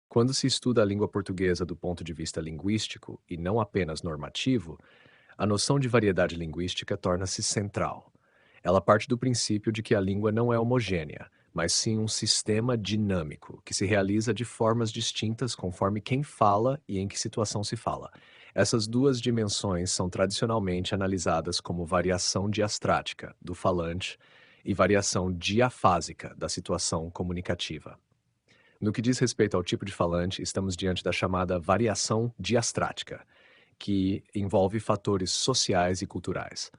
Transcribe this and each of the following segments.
Quando se estuda a língua portuguesa do ponto de vista linguístico e não apenas normativo, a noção de variedade linguística torna-se central. Ela parte do princípio de que a língua não é homogênea, mas sim um sistema dinâmico, que se realiza de formas distintas conforme quem fala e em que situação se fala. Essas duas dimensões são tradicionalmente analisadas como variação diastrática, do falante, e variação diafásica, da situação comunicativa. No que diz respeito ao tipo de falante, estamos diante da chamada variação diastrática, que envolve fatores sociais e culturais.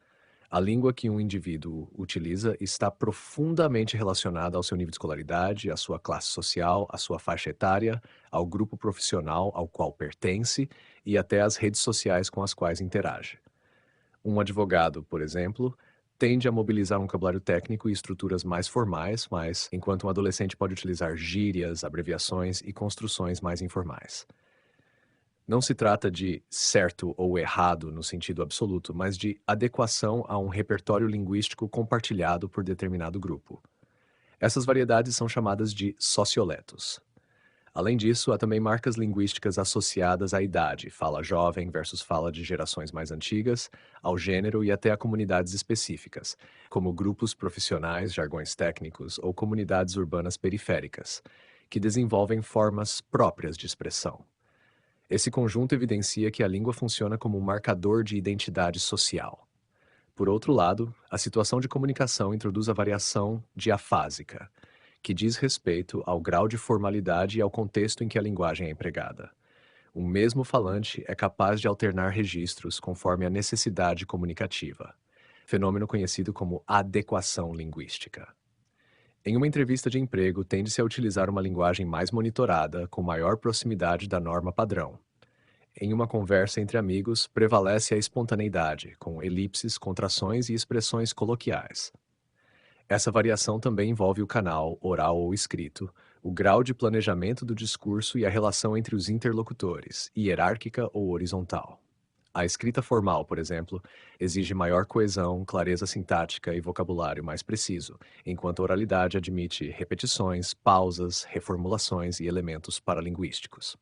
A língua que um indivíduo utiliza está profundamente relacionada ao seu nível de escolaridade, à sua classe social, à sua faixa etária, ao grupo profissional ao qual pertence e até às redes sociais com as quais interage. Um advogado, por exemplo, tende a mobilizar um vocabulário técnico e estruturas mais formais, mas enquanto um adolescente pode utilizar gírias, abreviações e construções mais informais. Não se trata de certo ou errado no sentido absoluto, mas de adequação a um repertório linguístico compartilhado por determinado grupo. Essas variedades são chamadas de socioletos. Além disso, há também marcas linguísticas associadas à idade, fala jovem versus fala de gerações mais antigas, ao gênero e até a comunidades específicas, como grupos profissionais, jargões técnicos ou comunidades urbanas periféricas, que desenvolvem formas próprias de expressão. Esse conjunto evidencia que a língua funciona como um marcador de identidade social. Por outro lado, a situação de comunicação introduz a variação diafásica, que diz respeito ao grau de formalidade e ao contexto em que a linguagem é empregada. O mesmo falante é capaz de alternar registros conforme a necessidade comunicativa, fenômeno conhecido como adequação linguística. Em uma entrevista de emprego, tende-se a utilizar uma linguagem mais monitorada, com maior proximidade da norma padrão. Em uma conversa entre amigos, prevalece a espontaneidade, com elipses, contrações e expressões coloquiais. Essa variação também envolve o canal, oral ou escrito, o grau de planejamento do discurso e a relação entre os interlocutores, hierárquica ou horizontal. A escrita formal, por exemplo, exige maior coesão, clareza sintática e vocabulário mais preciso, enquanto a oralidade admite repetições, pausas, reformulações e elementos paralinguísticos.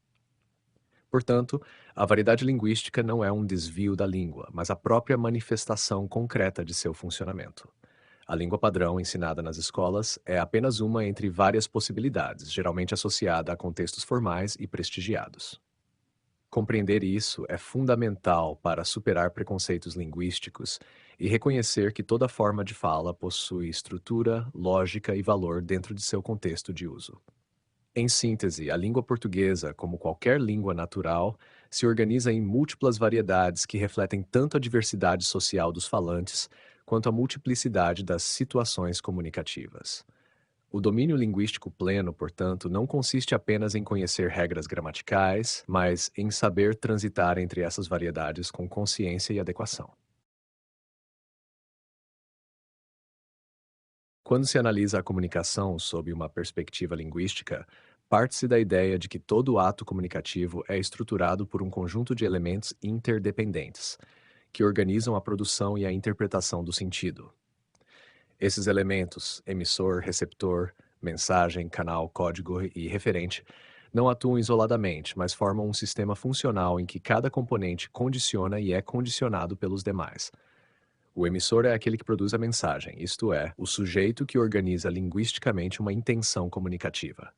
Portanto, a variedade linguística não é um desvio da língua, mas a própria manifestação concreta de seu funcionamento. A língua padrão ensinada nas escolas é apenas uma entre várias possibilidades, geralmente associada a contextos formais e prestigiados. Compreender isso é fundamental para superar preconceitos linguísticos e reconhecer que toda forma de fala possui estrutura, lógica e valor dentro de seu contexto de uso. Em síntese, a língua portuguesa, como qualquer língua natural, se organiza em múltiplas variedades que refletem tanto a diversidade social dos falantes quanto a multiplicidade das situações comunicativas. O domínio linguístico pleno, portanto, não consiste apenas em conhecer regras gramaticais, mas em saber transitar entre essas variedades com consciência e adequação. Quando se analisa a comunicação sob uma perspectiva linguística, parte-se da ideia de que todo ato comunicativo é estruturado por um conjunto de elementos interdependentes, que organizam a produção e a interpretação do sentido. Esses elementos, emissor, receptor, mensagem, canal, código e referente, não atuam isoladamente, mas formam um sistema funcional em que cada componente condiciona e é condicionado pelos demais. O emissor é aquele que produz a mensagem, isto é, o sujeito que organiza linguisticamente uma intenção comunicativa.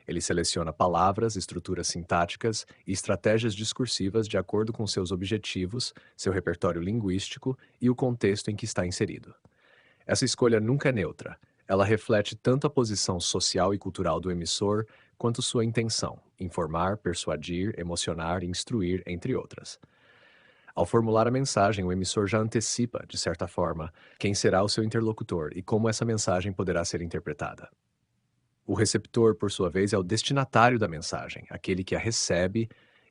Ele seleciona palavras, estruturas sintáticas e estratégias discursivas de acordo com seus objetivos, seu repertório linguístico e o contexto em que está inserido. Essa escolha nunca é neutra. Ela reflete tanto a posição social e cultural do emissor, quanto sua intenção: informar, persuadir, emocionar e instruir, entre outras. Ao formular a mensagem, o emissor já antecipa, de certa forma, quem será o seu interlocutor e como essa mensagem poderá ser interpretada. O receptor, por sua vez, é o destinatário da mensagem, aquele que a recebe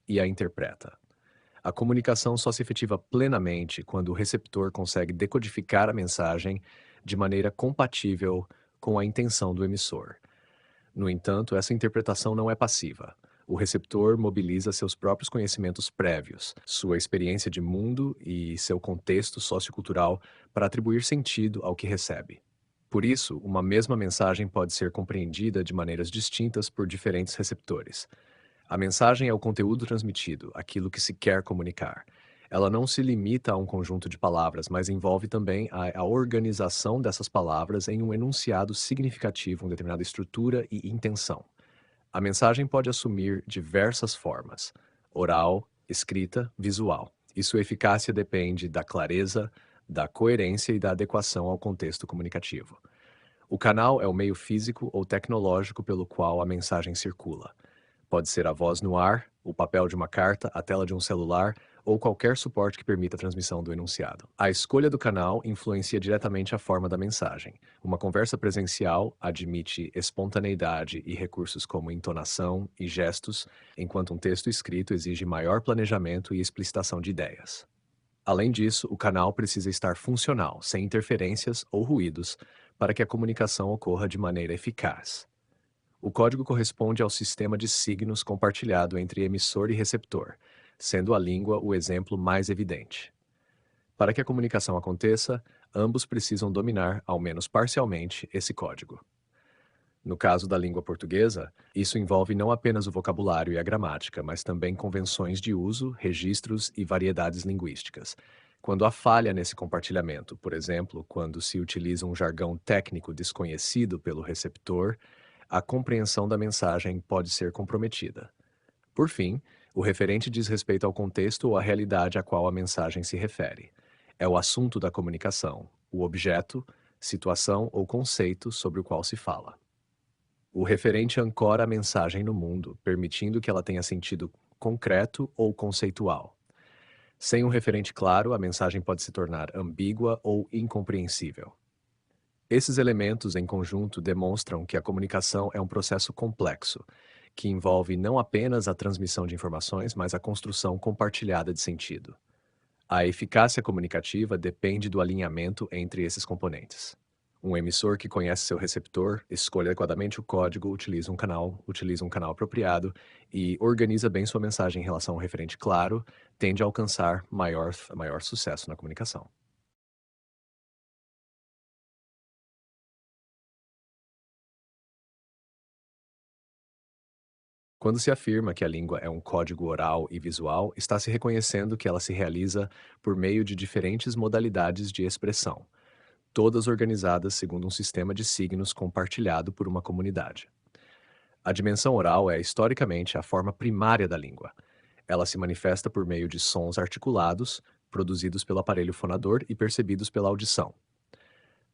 e a interpreta. A comunicação só se efetiva plenamente quando o receptor consegue decodificar a mensagem de maneira compatível com a intenção do emissor. No entanto, essa interpretação não é passiva. O receptor mobiliza seus próprios conhecimentos prévios, sua experiência de mundo e seu contexto sociocultural para atribuir sentido ao que recebe. Por isso, uma mesma mensagem pode ser compreendida de maneiras distintas por diferentes receptores. A mensagem é o conteúdo transmitido, aquilo que se quer comunicar. Ela não se limita a um conjunto de palavras, mas envolve também a organização dessas palavras em um enunciado significativo, uma determinada estrutura e intenção. A mensagem pode assumir diversas formas: oral, escrita, visual. E sua eficácia depende da clareza, da coerência e da adequação ao contexto comunicativo. O canal é o meio físico ou tecnológico pelo qual a mensagem circula. Pode ser a voz no ar, o papel de uma carta, a tela de um celular ou qualquer suporte que permita a transmissão do enunciado. A escolha do canal influencia diretamente a forma da mensagem. Uma conversa presencial admite espontaneidade e recursos como entonação e gestos, enquanto um texto escrito exige maior planejamento e explicitação de ideias. Além disso, o canal precisa estar funcional, sem interferências ou ruídos, para que a comunicação ocorra de maneira eficaz. O código corresponde ao sistema de signos compartilhado entre emissor e receptor, sendo a língua o exemplo mais evidente. Para que a comunicação aconteça, ambos precisam dominar, ao menos parcialmente, esse código. No caso da língua portuguesa, isso envolve não apenas o vocabulário e a gramática, mas também convenções de uso, registros e variedades linguísticas. Quando há falha nesse compartilhamento, por exemplo, quando se utiliza um jargão técnico desconhecido pelo receptor, a compreensão da mensagem pode ser comprometida. Por fim, o referente diz respeito ao contexto ou à realidade a qual a mensagem se refere. É o assunto da comunicação, o objeto, situação ou conceito sobre o qual se fala. O referente ancora a mensagem no mundo, permitindo que ela tenha sentido concreto ou conceitual. Sem um referente claro, a mensagem pode se tornar ambígua ou incompreensível. Esses elementos em conjunto demonstram que a comunicação é um processo complexo, que envolve não apenas a transmissão de informações, mas a construção compartilhada de sentido. A eficácia comunicativa depende do alinhamento entre esses componentes. Um emissor que conhece seu receptor, escolhe adequadamente o código, utiliza um canal apropriado e organiza bem sua mensagem em relação ao referente claro, tende a alcançar maior sucesso na comunicação. Quando se afirma que a língua é um código oral e visual, está se reconhecendo que ela se realiza por meio de diferentes modalidades de expressão, todas organizadas segundo um sistema de signos compartilhado por uma comunidade. A dimensão oral é, historicamente, a forma primária da língua. Ela se manifesta por meio de sons articulados, produzidos pelo aparelho fonador e percebidos pela audição.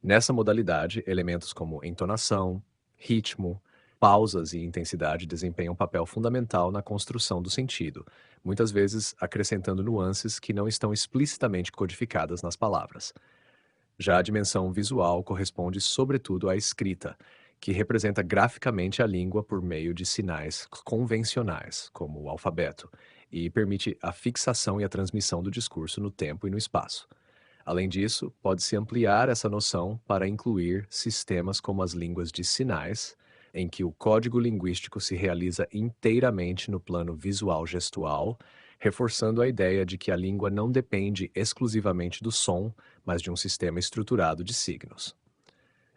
Nessa modalidade, elementos como entonação, ritmo, pausas e intensidade desempenham um papel fundamental na construção do sentido, muitas vezes acrescentando nuances que não estão explicitamente codificadas nas palavras. Já a dimensão visual corresponde sobretudo à escrita, que representa graficamente a língua por meio de sinais convencionais, como o alfabeto, e permite a fixação e a transmissão do discurso no tempo e no espaço. Além disso, pode-se ampliar essa noção para incluir sistemas como as línguas de sinais, em que o código linguístico se realiza inteiramente no plano visual gestual, reforçando a ideia de que a língua não depende exclusivamente do som, mas de um sistema estruturado de signos.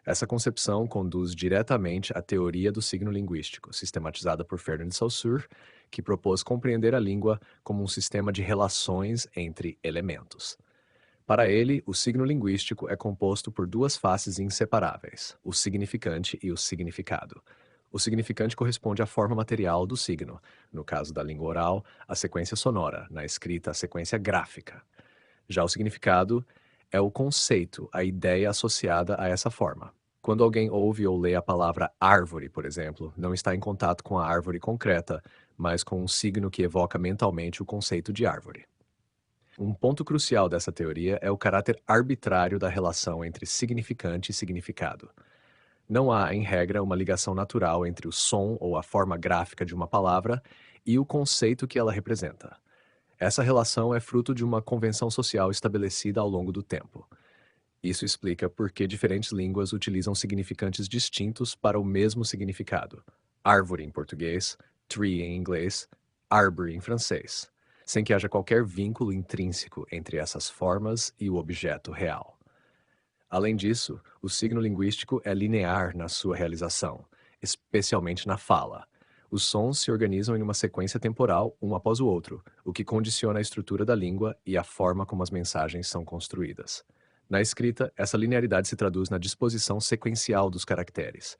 Essa concepção conduz diretamente à teoria do signo linguístico, sistematizada por Ferdinand Saussure, que propôs compreender a língua como um sistema de relações entre elementos. Para ele, o signo linguístico é composto por duas faces inseparáveis, o significante e o significado. O significante corresponde à forma material do signo, no caso da língua oral, a sequência sonora, na escrita, a sequência gráfica. Já o significado é o conceito, a ideia associada a essa forma. Quando alguém ouve ou lê a palavra árvore, por exemplo, não está em contato com a árvore concreta, mas com um signo que evoca mentalmente o conceito de árvore. Um ponto crucial dessa teoria é o caráter arbitrário da relação entre significante e significado. Não há, em regra, uma ligação natural entre o som ou a forma gráfica de uma palavra e o conceito que ela representa. Essa relação é fruto de uma convenção social estabelecida ao longo do tempo. Isso explica por que diferentes línguas utilizam significantes distintos para o mesmo significado. Árvore em português, tree em inglês, arbre em francês, sem que haja qualquer vínculo intrínseco entre essas formas e o objeto real. Além disso, o signo linguístico é linear na sua realização, especialmente na fala. Os sons se organizam em uma sequência temporal, um após o outro, o que condiciona a estrutura da língua e a forma como as mensagens são construídas. Na escrita, essa linearidade se traduz na disposição sequencial dos caracteres.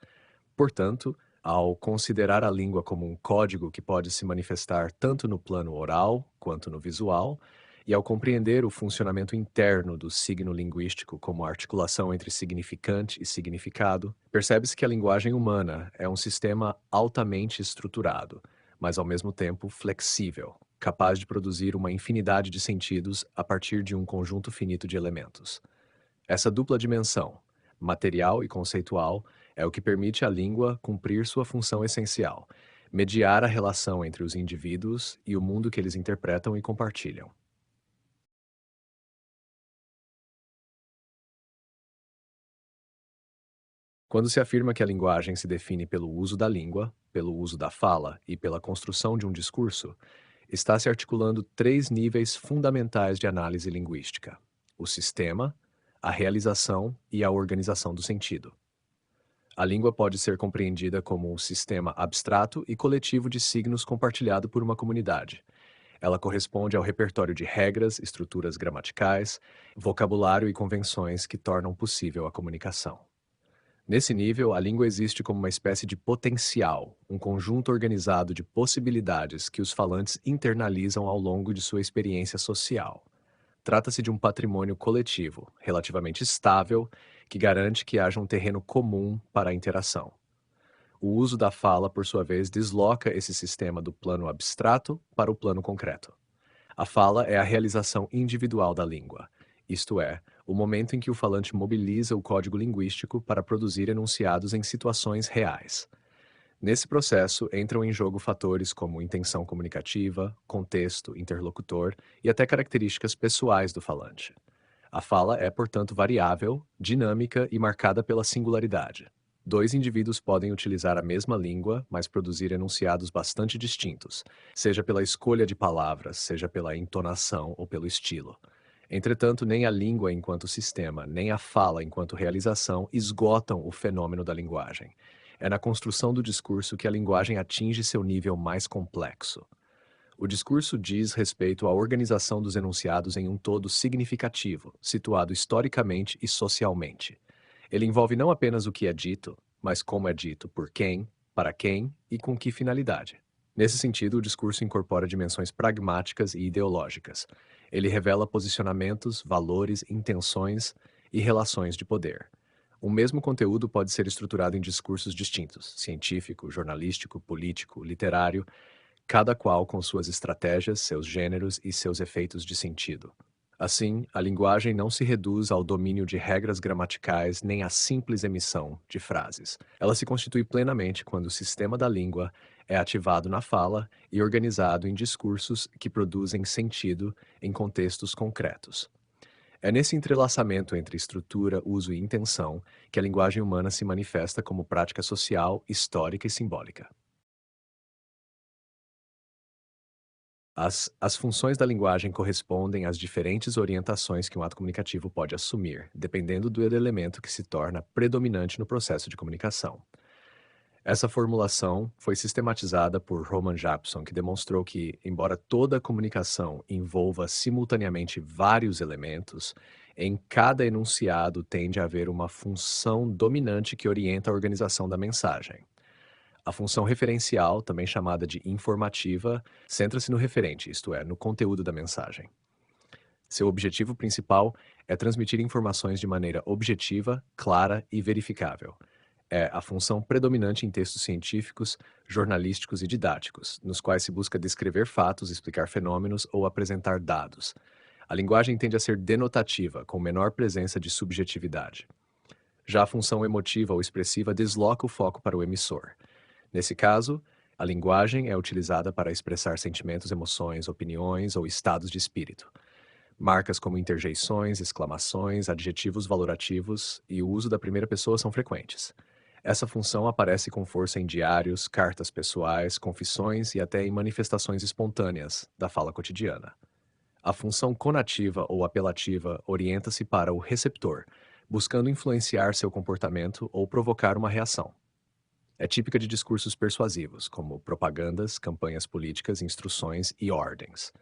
Portanto, ao considerar a língua como um código que pode se manifestar tanto no plano oral quanto no visual, e ao compreender o funcionamento interno do signo linguístico como a articulação entre significante e significado, percebe-se que a linguagem humana é um sistema altamente estruturado, mas ao mesmo tempo flexível, capaz de produzir uma infinidade de sentidos a partir de um conjunto finito de elementos. Essa dupla dimensão, material e conceitual, é o que permite à língua cumprir sua função essencial: mediar a relação entre os indivíduos e o mundo que eles interpretam e compartilham. Quando se afirma que a linguagem se define pelo uso da língua, pelo uso da fala e pela construção de um discurso, está se articulando três níveis fundamentais de análise linguística: o sistema, a realização e a organização do sentido. A língua pode ser compreendida como um sistema abstrato e coletivo de signos compartilhado por uma comunidade. Ela corresponde ao repertório de regras, estruturas gramaticais, vocabulário e convenções que tornam possível a comunicação. Nesse nível, a língua existe como uma espécie de potencial, um conjunto organizado de possibilidades que os falantes internalizam ao longo de sua experiência social. Trata-se de um patrimônio coletivo, relativamente estável, que garante que haja um terreno comum para a interação. O uso da fala, por sua vez, desloca esse sistema do plano abstrato para o plano concreto. A fala é a realização individual da língua, isto é, o momento em que o falante mobiliza o código linguístico para produzir enunciados em situações reais. Nesse processo, entram em jogo fatores como intenção comunicativa, contexto, interlocutor e até características pessoais do falante. A fala é, portanto, variável, dinâmica e marcada pela singularidade. Dois indivíduos podem utilizar a mesma língua, mas produzir enunciados bastante distintos, seja pela escolha de palavras, seja pela entonação ou pelo estilo. Entretanto, nem a língua enquanto sistema, nem a fala enquanto realização esgotam o fenômeno da linguagem. É na construção do discurso que a linguagem atinge seu nível mais complexo. O discurso diz respeito à organização dos enunciados em um todo significativo, situado historicamente e socialmente. Ele envolve não apenas o que é dito, mas como é dito, por quem, para quem e com que finalidade. Nesse sentido, o discurso incorpora dimensões pragmáticas e ideológicas. Ele revela posicionamentos, valores, intenções e relações de poder. O mesmo conteúdo pode ser estruturado em discursos distintos: científico, jornalístico, político, literário, cada qual com suas estratégias, seus gêneros e seus efeitos de sentido. Assim, a linguagem não se reduz ao domínio de regras gramaticais nem à simples emissão de frases. Ela se constitui plenamente quando o sistema da língua é ativado na fala e organizado em discursos que produzem sentido em contextos concretos. É nesse entrelaçamento entre estrutura, uso e intenção que a linguagem humana se manifesta como prática social, histórica e simbólica. As funções da linguagem correspondem às diferentes orientações que um ato comunicativo pode assumir, dependendo do elemento que se torna predominante no processo de comunicação. Essa formulação foi sistematizada por Roman Japson, que demonstrou que, embora toda comunicação envolva simultaneamente vários elementos, em cada enunciado tende a haver uma função dominante que orienta a organização da mensagem. A função referencial, também chamada de informativa, centra-se no referente, isto é, no conteúdo da mensagem. Seu objetivo principal é transmitir informações de maneira objetiva, clara e verificável. É a função predominante em textos científicos, jornalísticos e didáticos, nos quais se busca descrever fatos, explicar fenômenos ou apresentar dados. A linguagem tende a ser denotativa, com menor presença de subjetividade. Já a função emotiva ou expressiva desloca o foco para o emissor. Nesse caso, a linguagem é utilizada para expressar sentimentos, emoções, opiniões ou estados de espírito. Marcas como interjeições, exclamações, adjetivos valorativos e o uso da primeira pessoa são frequentes. Essa função aparece com força em diários, cartas pessoais, confissões e até em manifestações espontâneas da fala cotidiana. A função conativa ou apelativa orienta-se para o receptor, buscando influenciar seu comportamento ou provocar uma reação. É típica de discursos persuasivos, como propagandas, campanhas políticas, instruções e ordens.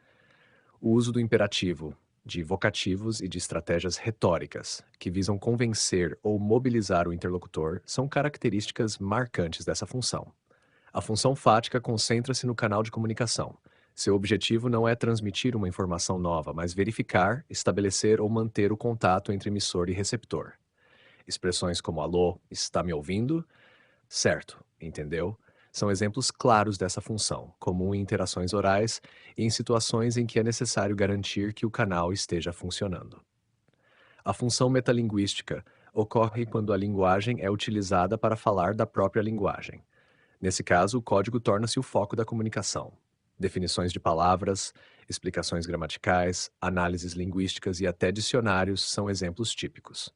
O uso do imperativo, de vocativos e de estratégias retóricas, que visam convencer ou mobilizar o interlocutor, são características marcantes dessa função. A função fática concentra-se no canal de comunicação. Seu objetivo não é transmitir uma informação nova, mas verificar, estabelecer ou manter o contato entre emissor e receptor. Expressões como alô, está me ouvindo? Certo, entendeu? São exemplos claros dessa função, comum em interações orais e em situações em que é necessário garantir que o canal esteja funcionando. A função metalinguística ocorre quando a linguagem é utilizada para falar da própria linguagem. Nesse caso, o código torna-se o foco da comunicação. Definições de palavras, explicações gramaticais, análises linguísticas e até dicionários são exemplos típicos.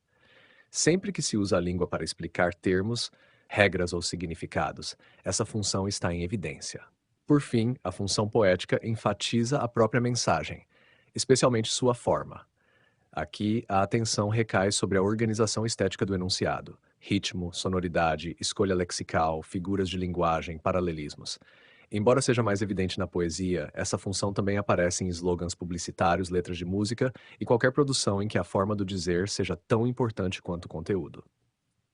Sempre que se usa a língua para explicar termos, regras ou significados, essa função está em evidência. Por fim, a função poética enfatiza a própria mensagem, especialmente sua forma. Aqui, a atenção recai sobre a organização estética do enunciado, ritmo, sonoridade, escolha lexical, figuras de linguagem, paralelismos. Embora seja mais evidente na poesia, essa função também aparece em slogans publicitários, letras de música e qualquer produção em que a forma do dizer seja tão importante quanto o conteúdo.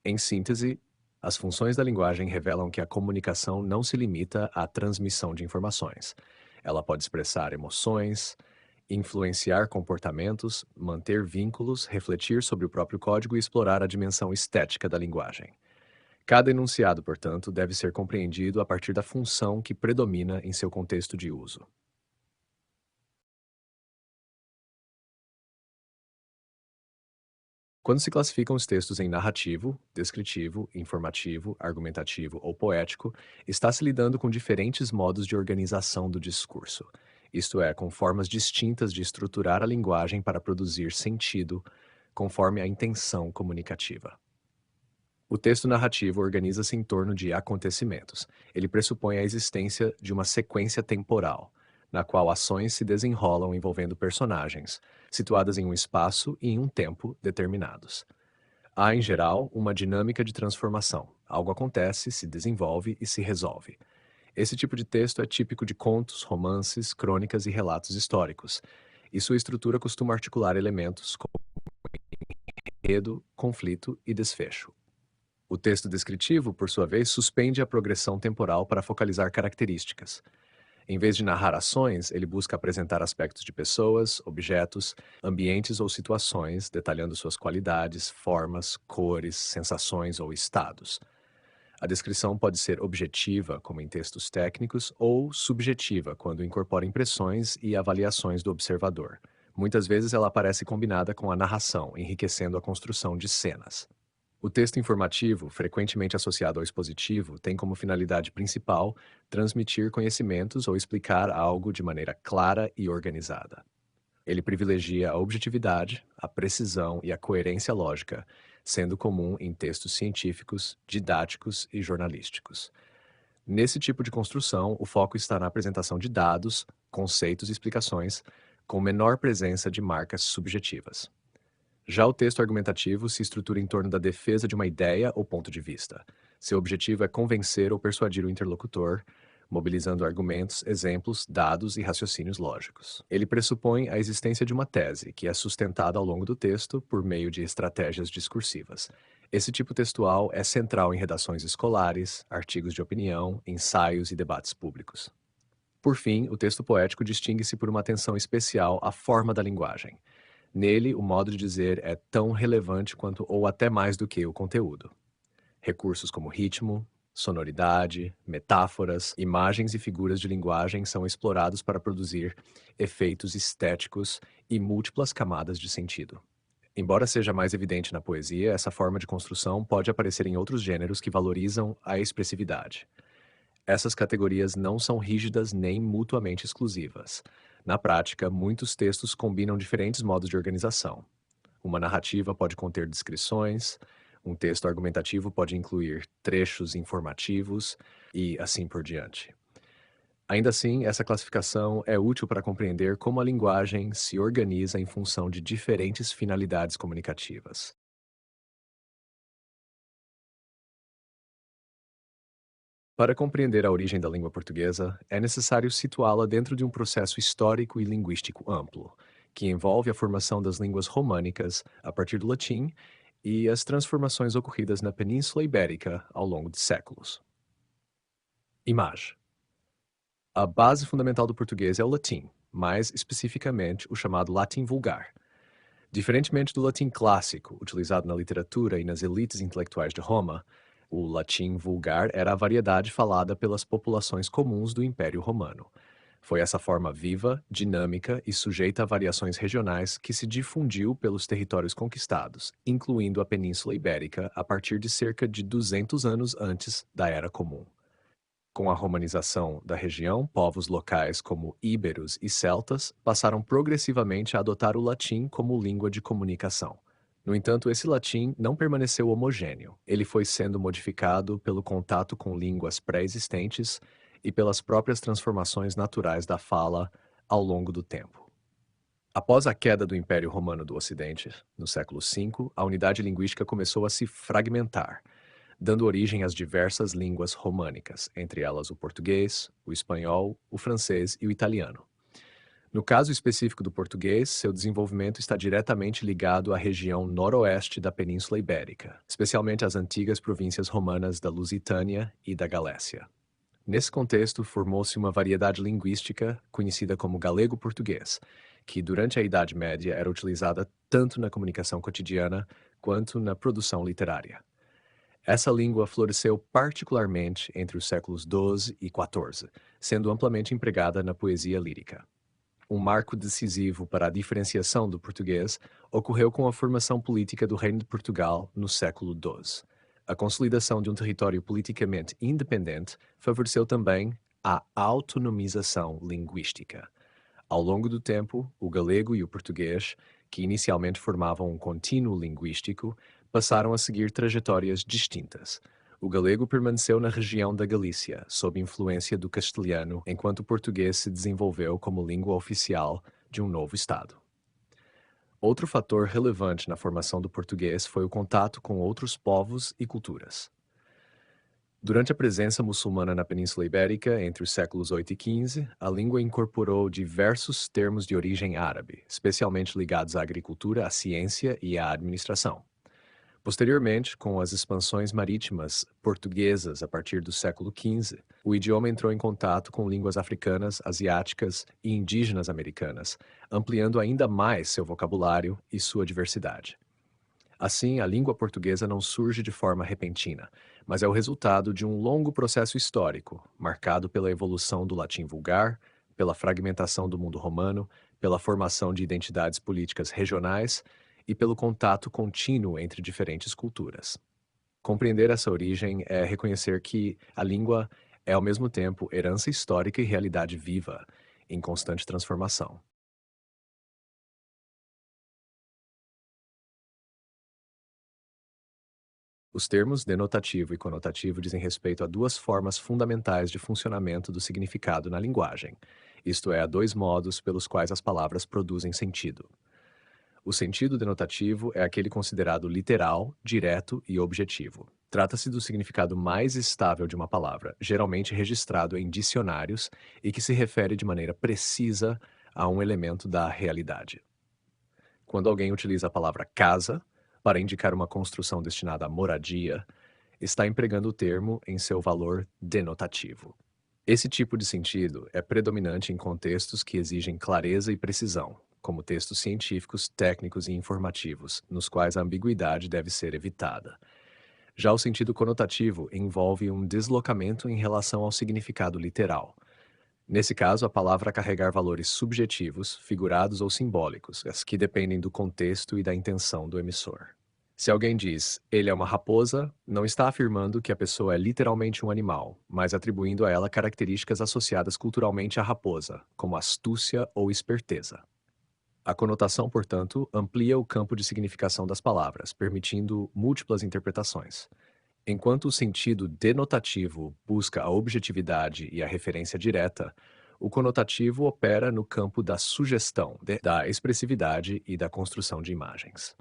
Em síntese, as funções da linguagem revelam que a comunicação não se limita à transmissão de informações. Ela pode expressar emoções, influenciar comportamentos, manter vínculos, refletir sobre o próprio código e explorar a dimensão estética da linguagem. Cada enunciado, portanto, deve ser compreendido a partir da função que predomina em seu contexto de uso. Quando se classificam os textos em narrativo, descritivo, informativo, argumentativo ou poético, está se lidando com diferentes modos de organização do discurso, isto é, com formas distintas de estruturar a linguagem para produzir sentido, conforme a intenção comunicativa. O texto narrativo organiza-se em torno de acontecimentos. Ele pressupõe a existência de uma sequência temporal, na qual ações se desenrolam envolvendo personagens, situadas em um espaço e em um tempo determinados. Há, em geral, uma dinâmica de transformação. Algo acontece, se desenvolve e se resolve. Esse tipo de texto é típico de contos, romances, crônicas e relatos históricos, e sua estrutura costuma articular elementos como enredo, conflito e desfecho. O texto descritivo, por sua vez, suspende a progressão temporal para focalizar características. Em vez de narrar ações, ele busca apresentar aspectos de pessoas, objetos, ambientes ou situações, detalhando suas qualidades, formas, cores, sensações ou estados. A descrição pode ser objetiva, como em textos técnicos, ou subjetiva, quando incorpora impressões e avaliações do observador. Muitas vezes ela aparece combinada com a narração, enriquecendo a construção de cenas. O texto informativo, frequentemente associado ao expositivo, tem como finalidade principal transmitir conhecimentos ou explicar algo de maneira clara e organizada. Ele privilegia a objetividade, a precisão e a coerência lógica, sendo comum em textos científicos, didáticos e jornalísticos. Nesse tipo de construção, o foco está na apresentação de dados, conceitos e explicações, com menor presença de marcas subjetivas. Já o texto argumentativo se estrutura em torno da defesa de uma ideia ou ponto de vista. Seu objetivo é convencer ou persuadir o interlocutor, mobilizando argumentos, exemplos, dados e raciocínios lógicos. Ele pressupõe a existência de uma tese, que é sustentada ao longo do texto por meio de estratégias discursivas. Esse tipo textual é central em redações escolares, artigos de opinião, ensaios e debates públicos. Por fim, o texto poético distingue-se por uma atenção especial à forma da linguagem. Nele, o modo de dizer é tão relevante quanto ou até mais do que o conteúdo. Recursos como ritmo, sonoridade, metáforas, imagens e figuras de linguagem são explorados para produzir efeitos estéticos e múltiplas camadas de sentido. Embora seja mais evidente na poesia, essa forma de construção pode aparecer em outros gêneros que valorizam a expressividade. Essas categorias não são rígidas nem mutuamente exclusivas. Na prática, muitos textos combinam diferentes modos de organização. Uma narrativa pode conter descrições, um texto argumentativo pode incluir trechos informativos e assim por diante. Ainda assim, essa classificação é útil para compreender como a linguagem se organiza em função de diferentes finalidades comunicativas. Para compreender a origem da língua portuguesa, é necessário situá-la dentro de um processo histórico e linguístico amplo, que envolve a formação das línguas românicas a partir do latim e as transformações ocorridas na Península Ibérica ao longo de séculos. Imagem. A base fundamental do português é o latim, mais especificamente o chamado latim vulgar. Diferentemente do latim clássico, utilizado na literatura e nas elites intelectuais de Roma, o latim vulgar era a variedade falada pelas populações comuns do Império Romano. Foi essa forma viva, dinâmica e sujeita a variações regionais que se difundiu pelos territórios conquistados, incluindo a Península Ibérica a partir de cerca de 200 anos antes da Era Comum. Com a romanização da região, povos locais como íberos e celtas passaram progressivamente a adotar o latim como língua de comunicação. No entanto, esse latim não permaneceu homogêneo. Ele foi sendo modificado pelo contato com línguas pré-existentes e pelas próprias transformações naturais da fala ao longo do tempo. Após a queda do Império Romano do Ocidente, no século V, a unidade linguística começou a se fragmentar, dando origem às diversas línguas românicas, entre elas o português, o espanhol, o francês e o italiano. No caso específico do português, seu desenvolvimento está diretamente ligado à região noroeste da Península Ibérica, especialmente às antigas províncias romanas da Lusitânia e da Galécia. Nesse contexto, formou-se uma variedade linguística conhecida como galego-português, que durante a Idade Média era utilizada tanto na comunicação cotidiana quanto na produção literária. Essa língua floresceu particularmente entre os séculos XII e XIV, sendo amplamente empregada na poesia lírica. Um marco decisivo para a diferenciação do português ocorreu com a formação política do Reino de Portugal no século XII. A consolidação de um território politicamente independente favoreceu também a autonomização linguística. Ao longo do tempo, o galego e o português, que inicialmente formavam um contínuo linguístico, passaram a seguir trajetórias distintas. O galego permaneceu na região da Galícia, sob influência do castelhano, enquanto o português se desenvolveu como língua oficial de um novo Estado. Outro fator relevante na formação do português foi o contato com outros povos e culturas. Durante a presença muçulmana na Península Ibérica, entre os séculos 8 e 15, a língua incorporou diversos termos de origem árabe, especialmente ligados à agricultura, à ciência e à administração. Posteriormente, com as expansões marítimas portuguesas a partir do século XV, o idioma entrou em contato com línguas africanas, asiáticas e indígenas americanas, ampliando ainda mais seu vocabulário e sua diversidade. Assim, a língua portuguesa não surge de forma repentina, mas é o resultado de um longo processo histórico, marcado pela evolução do latim vulgar, pela fragmentação do mundo romano, pela formação de identidades políticas regionais e pelo contato contínuo entre diferentes culturas. Compreender essa origem é reconhecer que a língua é ao mesmo tempo herança histórica e realidade viva, em constante transformação. Os termos denotativo e conotativo dizem respeito a duas formas fundamentais de funcionamento do significado na linguagem, isto é, a dois modos pelos quais as palavras produzem sentido. O sentido denotativo é aquele considerado literal, direto e objetivo. Trata-se do significado mais estável de uma palavra, geralmente registrado em dicionários e que se refere de maneira precisa a um elemento da realidade. Quando alguém utiliza a palavra casa para indicar uma construção destinada à moradia, está empregando o termo em seu valor denotativo. Esse tipo de sentido é predominante em contextos que exigem clareza e precisão, como textos científicos, técnicos e informativos, nos quais a ambiguidade deve ser evitada. Já o sentido conotativo envolve um deslocamento em relação ao significado literal. Nesse caso, a palavra carregar valores subjetivos, figurados ou simbólicos, as que dependem do contexto e da intenção do emissor. Se alguém diz, ele é uma raposa, não está afirmando que a pessoa é literalmente um animal, mas atribuindo a ela características associadas culturalmente à raposa, como astúcia ou esperteza. A conotação, portanto, amplia o campo de significação das palavras, permitindo múltiplas interpretações. Enquanto o sentido denotativo busca a objetividade e a referência direta, o conotativo opera no campo da sugestão, da expressividade e da construção de imagens.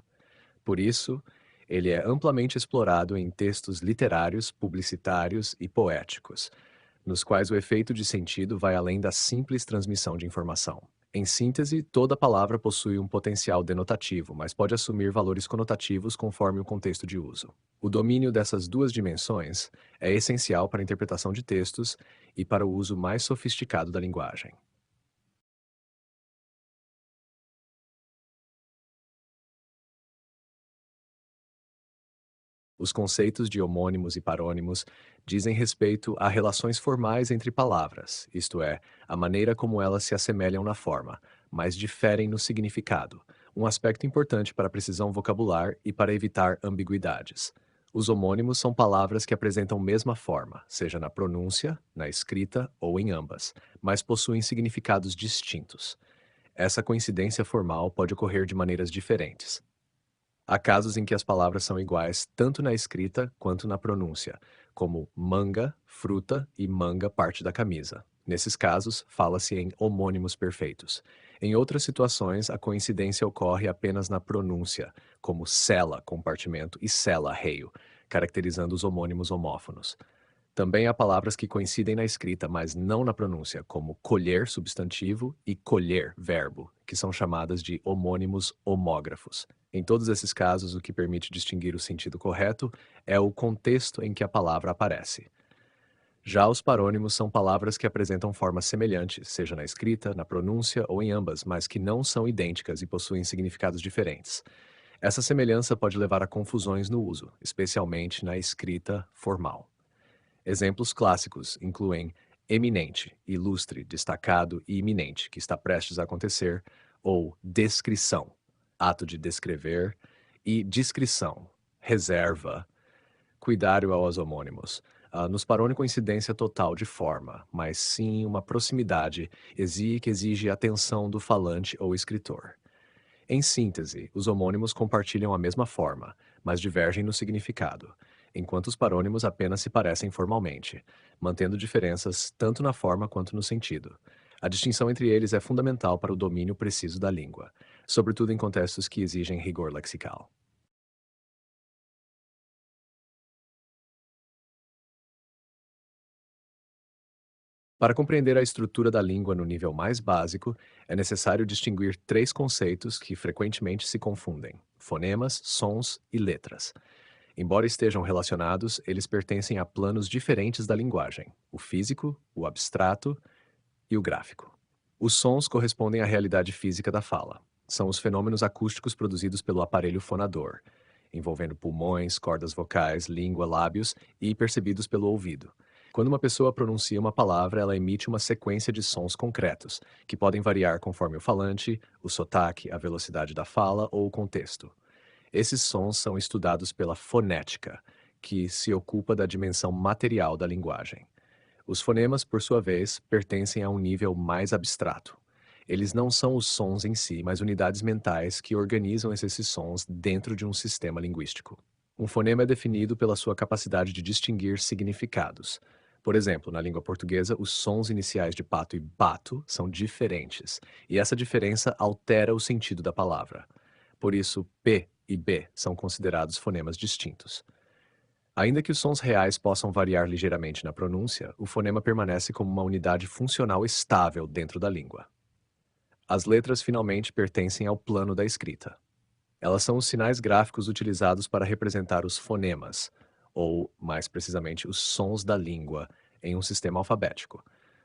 Por isso, Ele é amplamente explorado em textos literários, publicitários e poéticos, nos quais o efeito de sentido vai além da simples transmissão de informação. Em síntese, toda palavra possui um potencial denotativo, mas pode assumir valores conotativos conforme o contexto de uso. O domínio dessas duas dimensões é essencial para a interpretação de textos e para o uso mais sofisticado da linguagem. Os conceitos de homônimos e parônimos dizem respeito a relações formais entre palavras, isto é, a maneira como elas se assemelham na forma, mas diferem no significado, um aspecto importante para a precisão vocabular e para evitar ambiguidades. Os homônimos são palavras que apresentam mesma forma, seja na pronúncia, na escrita ou em ambas, mas possuem significados distintos. Essa coincidência formal pode ocorrer de maneiras diferentes. Há casos em que as palavras são iguais tanto na escrita quanto na pronúncia, como manga, fruta e manga parte da camisa. Nesses casos, fala-se em homônimos perfeitos. Em outras situações, a coincidência ocorre apenas na pronúncia, como cela, compartimento, e cela, reio, caracterizando os homônimos homófonos. Também há palavras que coincidem na escrita, mas não na pronúncia, como colher, substantivo, e colher, verbo, que são chamadas de homônimos homógrafos. Em todos esses casos, o que permite distinguir o sentido correto é o contexto em que a palavra aparece. Já os parônimos são palavras que apresentam forma semelhante, seja na escrita, na pronúncia ou em ambas, mas que não são idênticas e possuem significados diferentes. Essa semelhança pode levar a confusões no uso, especialmente na escrita formal. Exemplos clássicos incluem eminente, ilustre, destacado e iminente, que está prestes a acontecer, ou descrição, ato de descrever, e discrição, reserva, cuidar aos homônimos. Nos parou coincidência total de forma, mas sim uma proximidade que exige atenção do falante ou escritor. Em síntese, os homônimos compartilham a mesma forma, mas divergem no significado, enquanto os parônimos apenas se parecem formalmente, mantendo diferenças tanto na forma quanto no sentido. A distinção entre eles é fundamental para o domínio preciso da língua, sobretudo em contextos que exigem rigor lexical. Para compreender a estrutura da língua no nível mais básico, é necessário distinguir três conceitos que frequentemente se confundem: fonemas, sons e letras. Embora estejam relacionados, eles pertencem a planos diferentes da linguagem: o físico, o abstrato e o gráfico. Os sons correspondem à realidade física da fala. São os fenômenos acústicos produzidos pelo aparelho fonador, envolvendo pulmões, cordas vocais, língua, lábios e percebidos pelo ouvido. Quando uma pessoa pronuncia uma palavra, ela emite uma sequência de sons concretos, que podem variar conforme o falante, o sotaque, a velocidade da fala ou o contexto. Esses sons são estudados pela fonética, que se ocupa da dimensão material da linguagem. Os fonemas, por sua vez, pertencem a um nível mais abstrato. Eles não são os sons em si, mas unidades mentais que organizam esses sons dentro de um sistema linguístico. Um fonema é definido pela sua capacidade de distinguir significados. Por exemplo, na língua portuguesa, os sons iniciais de pato e bato são diferentes, e essa diferença altera o sentido da palavra. Por isso, P e B são considerados fonemas distintos. Ainda que os sons reais possam variar ligeiramente na pronúncia, o fonema permanece como uma unidade funcional estável dentro da língua. As letras finalmente pertencem ao plano da escrita. Elas são os sinais gráficos utilizados para representar os fonemas, ou, mais precisamente, os sons da língua, em um sistema alfabético.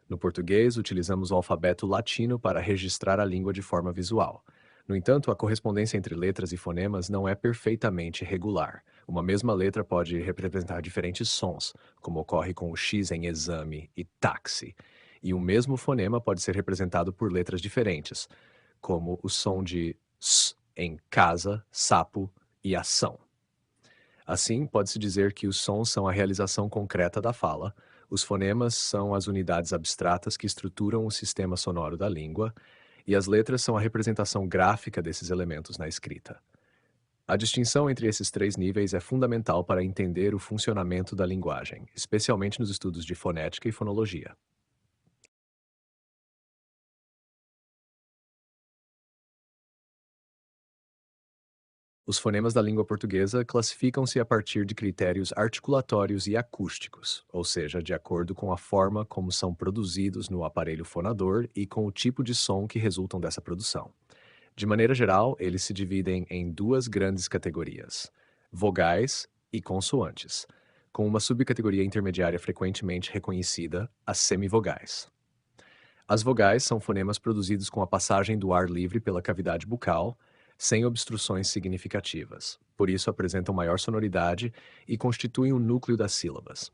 No português, utilizamos o alfabeto latino para registrar a língua de forma visual. No entanto, a correspondência entre letras e fonemas não é perfeitamente regular. Uma mesma letra pode representar diferentes sons, como ocorre com o X em exame e táxi. E o mesmo fonema pode ser representado por letras diferentes, como o som de S em casa, sapo e ação. Assim, pode-se dizer que os sons são a realização concreta da fala, os fonemas são as unidades abstratas que estruturam o sistema sonoro da língua, e as letras são a representação gráfica desses elementos na escrita. A distinção entre esses três níveis é fundamental para entender o funcionamento da linguagem, especialmente nos estudos de fonética e fonologia. Os fonemas da língua portuguesa classificam-se a partir de critérios articulatórios e acústicos, ou seja, de acordo com a forma como são produzidos no aparelho fonador e com o tipo de som que resultam dessa produção. De maneira geral, eles se dividem em duas grandes categorias: vogais e consoantes, com uma subcategoria intermediária frequentemente reconhecida, as semivogais. As vogais são fonemas produzidos com a passagem do ar livre pela cavidade bucal, sem obstruções significativas. Por isso, apresentam maior sonoridade e constituem o núcleo das sílabas.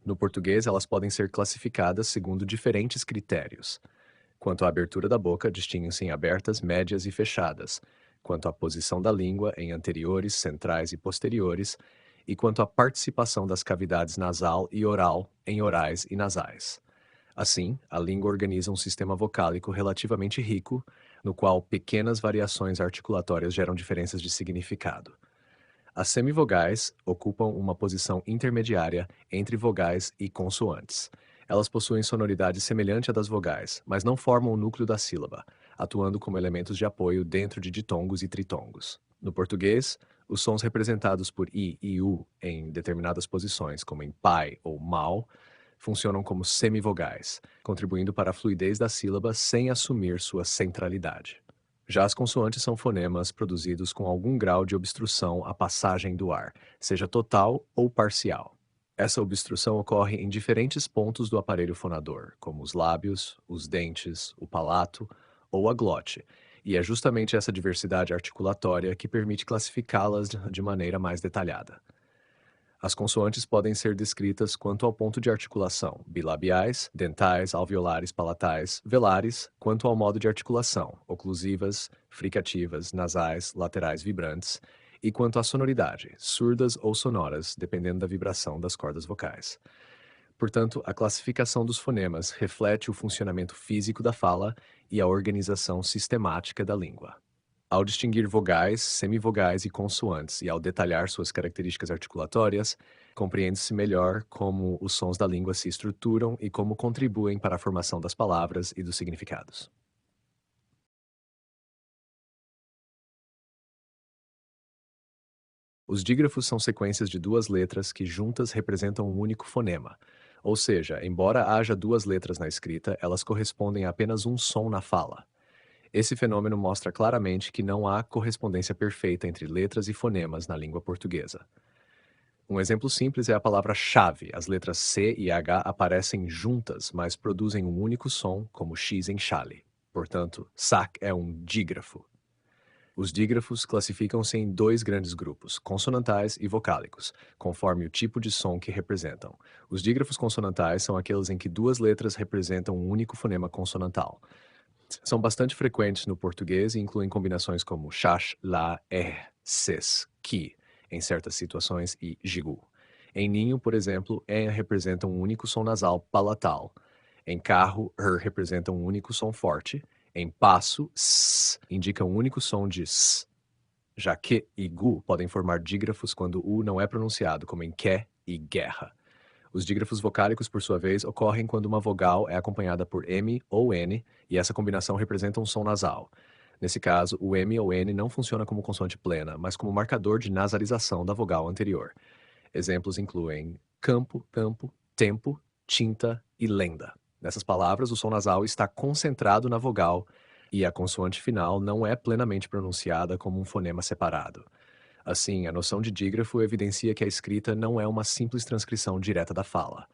No português, elas podem ser classificadas segundo diferentes critérios. Quanto à abertura da boca, distinguem-se em abertas, médias e fechadas. Quanto à posição da língua, em anteriores, centrais e posteriores. E quanto à participação das cavidades nasal e oral, em orais e nasais. Assim, a língua organiza um sistema vocálico relativamente rico, no qual pequenas variações articulatórias geram diferenças de significado. As semivogais ocupam uma posição intermediária entre vogais e consoantes. Elas possuem sonoridade semelhante à das vogais, mas não formam o núcleo da sílaba, atuando como elementos de apoio dentro de ditongos e tritongos. No português, os sons representados por i e u em determinadas posições, como em pai ou mal, funcionam como semivogais, contribuindo para a fluidez da sílaba sem assumir sua centralidade. Já as consoantes são fonemas produzidos com algum grau de obstrução à passagem do ar, seja total ou parcial. Essa obstrução ocorre em diferentes pontos do aparelho fonador, como os lábios, os dentes, o palato ou a glote, e é justamente essa diversidade articulatória que permite classificá-las de maneira mais detalhada. As consoantes podem ser descritas quanto ao ponto de articulação, bilabiais, dentais, alveolares, palatais, velares, quanto ao modo de articulação, oclusivas, fricativas, nasais, laterais vibrantes, e quanto à sonoridade, surdas ou sonoras, dependendo da vibração das cordas vocais. Portanto, a classificação dos fonemas reflete o funcionamento físico da fala e a organização sistemática da língua. Ao distinguir vogais, semivogais e consoantes e ao detalhar suas características articulatórias, compreende-se melhor como os sons da língua se estruturam e como contribuem para a formação das palavras e dos significados. Os dígrafos são sequências de duas letras que juntas representam um único fonema. Ou seja, embora haja duas letras na escrita, elas correspondem a apenas um som na fala. Esse fenômeno mostra claramente que não há correspondência perfeita entre letras e fonemas na língua portuguesa. Um exemplo simples é a palavra chave. As letras C e H aparecem juntas, mas produzem um único som, como X em chale. Portanto, sac é um dígrafo. Os dígrafos classificam-se em dois grandes grupos, consonantais e vocálicos, conforme o tipo de som que representam. Os dígrafos consonantais são aqueles em que duas letras representam um único fonema consonantal. São bastante frequentes no português e incluem combinações como chach, lá, ses, ki, em certas situações, e jigu. Em ninho, por exemplo, representa um único som nasal palatal. Em carro, representa um único som forte. Em passo, s indica um único som de s. Já que e gu podem formar dígrafos quando o não é pronunciado, como em que e guerra. Os dígrafos vocálicos, por sua vez, ocorrem quando uma vogal é acompanhada por M ou N, e essa combinação representa um som nasal. Nesse caso, o M ou N não funciona como consoante plena, mas como marcador de nasalização da vogal anterior. Exemplos incluem campo, tampo, tempo, tinta e lenda. Nessas palavras, o som nasal está concentrado na vogal e a consoante final não é plenamente pronunciada como um fonema separado. Assim, a noção de dígrafo evidencia que a escrita não é uma simples transcrição direta da fala.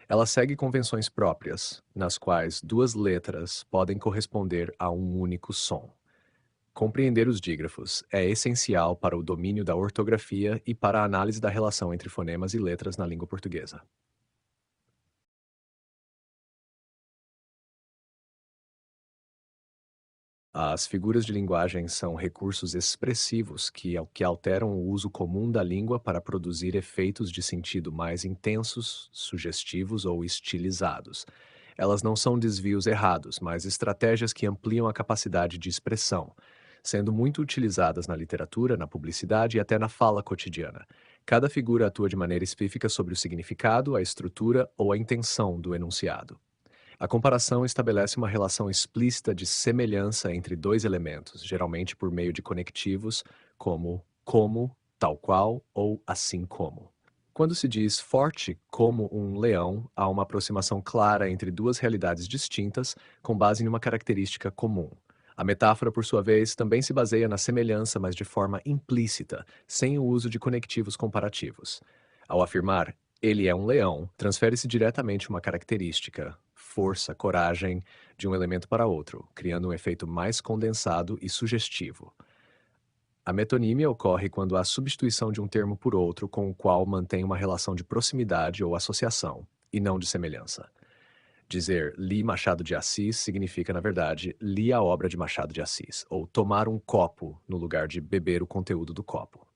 Ela segue convenções próprias, nas quais duas letras podem corresponder a um único som. Compreender os dígrafos é essencial para o domínio da ortografia e para a análise da relação entre fonemas e letras na língua portuguesa. As figuras de linguagem são recursos expressivos que alteram o uso comum da língua para produzir efeitos de sentido mais intensos, sugestivos ou estilizados. Elas não são desvios errados, mas estratégias que ampliam a capacidade de expressão, sendo muito utilizadas na literatura, na publicidade e até na fala cotidiana. Cada figura atua de maneira específica sobre o significado, a estrutura ou a intenção do enunciado. A comparação estabelece uma relação explícita de semelhança entre dois elementos, geralmente por meio de conectivos, como, tal qual ou assim como. Quando se diz forte como um leão, há uma aproximação clara entre duas realidades distintas com base em uma característica comum. A metáfora, por sua vez, também se baseia na semelhança, mas de forma implícita, sem o uso de conectivos comparativos. Ao afirmar ele é um leão, transfere-se diretamente uma característica, força, coragem, de um elemento para outro, criando um efeito mais condensado e sugestivo. A metonímia ocorre quando há substituição de um termo por outro com o qual mantém uma relação de proximidade ou associação, e não de semelhança. Dizer li Machado de Assis significa, na verdade, li a obra de Machado de Assis, ou tomar um copo no lugar de beber o conteúdo do copo.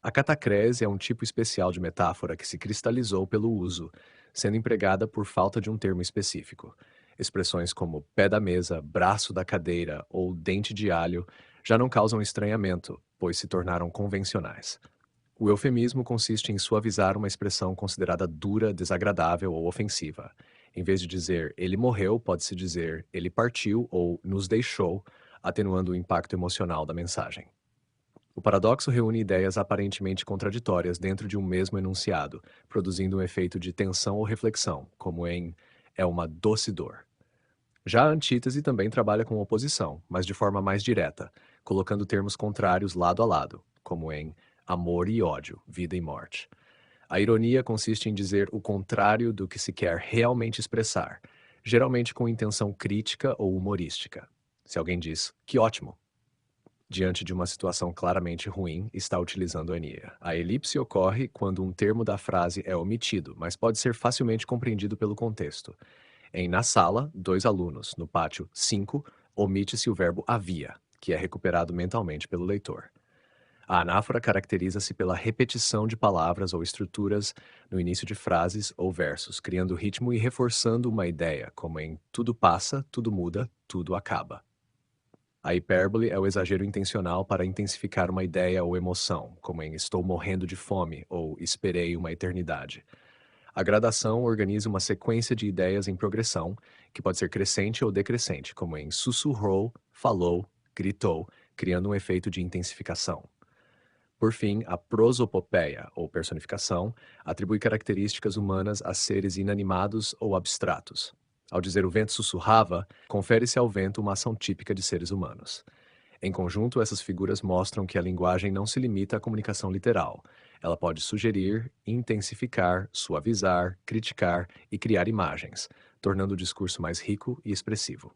A catacrese é um tipo especial de metáfora que se cristalizou pelo uso, sendo empregada por falta de um termo específico. Expressões como pé da mesa, braço da cadeira ou dente de alho já não causam estranhamento, pois se tornaram convencionais. O eufemismo consiste em suavizar uma expressão considerada dura, desagradável ou ofensiva. Em vez de dizer ele morreu, pode-se dizer ele partiu ou nos deixou, atenuando o impacto emocional da mensagem. O paradoxo reúne ideias aparentemente contraditórias dentro de um mesmo enunciado, produzindo um efeito de tensão ou reflexão, como em é uma doce dor. Já a antítese também trabalha com oposição, mas de forma mais direta, colocando termos contrários lado a lado, como em amor e ódio, vida e morte. A ironia consiste em dizer o contrário do que se quer realmente expressar, geralmente com intenção crítica ou humorística. Se alguém diz, que ótimo, diante de uma situação claramente ruim, está utilizando a ironia. A elipse ocorre quando um termo da frase é omitido, mas pode ser facilmente compreendido pelo contexto. Em na sala, 2 alunos, no pátio, 5, omite-se o verbo havia, que é recuperado mentalmente pelo leitor. A anáfora caracteriza-se pela repetição de palavras ou estruturas no início de frases ou versos, criando ritmo e reforçando uma ideia, como em tudo passa, tudo muda, tudo acaba. A hipérbole é o exagero intencional para intensificar uma ideia ou emoção, como em estou morrendo de fome ou esperei uma eternidade. A gradação organiza uma sequência de ideias em progressão, que pode ser crescente ou decrescente, como em sussurrou, falou, gritou, criando um efeito de intensificação. Por fim, a prosopopeia, ou personificação, atribui características humanas a seres inanimados ou abstratos. Ao dizer o vento sussurrava, confere-se ao vento uma ação típica de seres humanos. Em conjunto, essas figuras mostram que a linguagem não se limita à comunicação literal. Ela pode sugerir, intensificar, suavizar, criticar e criar imagens, tornando o discurso mais rico e expressivo.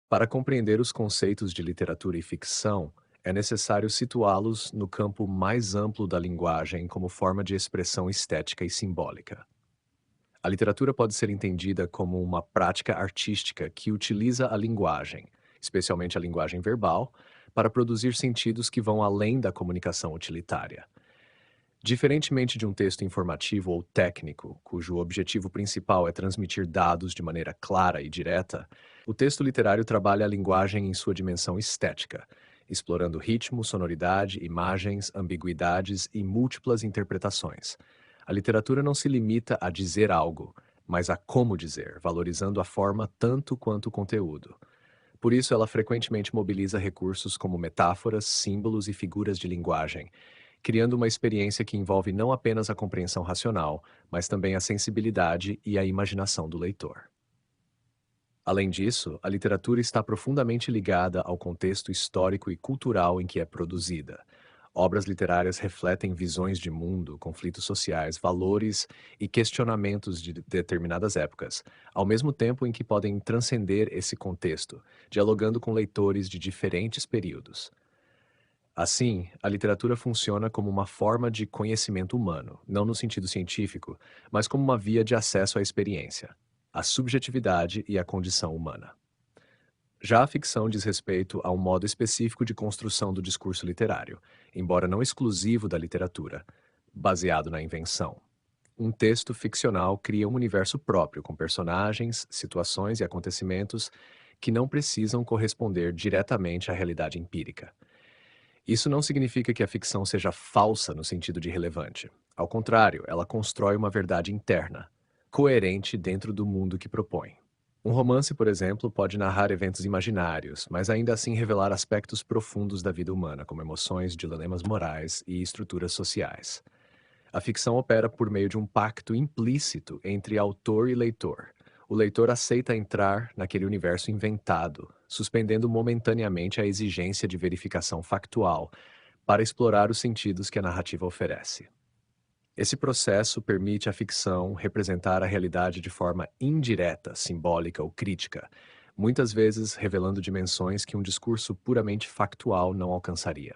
Para compreender os conceitos de literatura e ficção, é necessário situá-los no campo mais amplo da linguagem como forma de expressão estética e simbólica. A literatura pode ser entendida como uma prática artística que utiliza a linguagem, especialmente a linguagem verbal, para produzir sentidos que vão além da comunicação utilitária. Diferentemente de um texto informativo ou técnico, cujo objetivo principal é transmitir dados de maneira clara e direta, o texto literário trabalha a linguagem em sua dimensão estética, explorando ritmo, sonoridade, imagens, ambiguidades e múltiplas interpretações. A literatura não se limita a dizer algo, mas a como dizer, valorizando a forma tanto quanto o conteúdo. Por isso, ela frequentemente mobiliza recursos como metáforas, símbolos e figuras de linguagem, criando uma experiência que envolve não apenas a compreensão racional, mas também a sensibilidade e a imaginação do leitor. Além disso, a literatura está profundamente ligada ao contexto histórico e cultural em que é produzida. Obras literárias refletem visões de mundo, conflitos sociais, valores e questionamentos de determinadas épocas, ao mesmo tempo em que podem transcender esse contexto, dialogando com leitores de diferentes períodos. Assim, a literatura funciona como uma forma de conhecimento humano, não no sentido científico, mas como uma via de acesso à experiência, à subjetividade e à condição humana. Já a ficção diz respeito a um modo específico de construção do discurso literário, embora não exclusivo da literatura, baseado na invenção. Um texto ficcional cria um universo próprio, com personagens, situações e acontecimentos que não precisam corresponder diretamente à realidade empírica. Isso não significa que a ficção seja falsa no sentido de relevante. Ao contrário, ela constrói uma verdade interna, coerente dentro do mundo que propõe. Um romance, por exemplo, pode narrar eventos imaginários, mas ainda assim revelar aspectos profundos da vida humana, como emoções, dilemas morais e estruturas sociais. A ficção opera por meio de um pacto implícito entre autor e leitor. O leitor aceita entrar naquele universo inventado, suspendendo momentaneamente a exigência de verificação factual para explorar os sentidos que a narrativa oferece. Esse processo permite à ficção representar a realidade de forma indireta, simbólica ou crítica, muitas vezes revelando dimensões que um discurso puramente factual não alcançaria.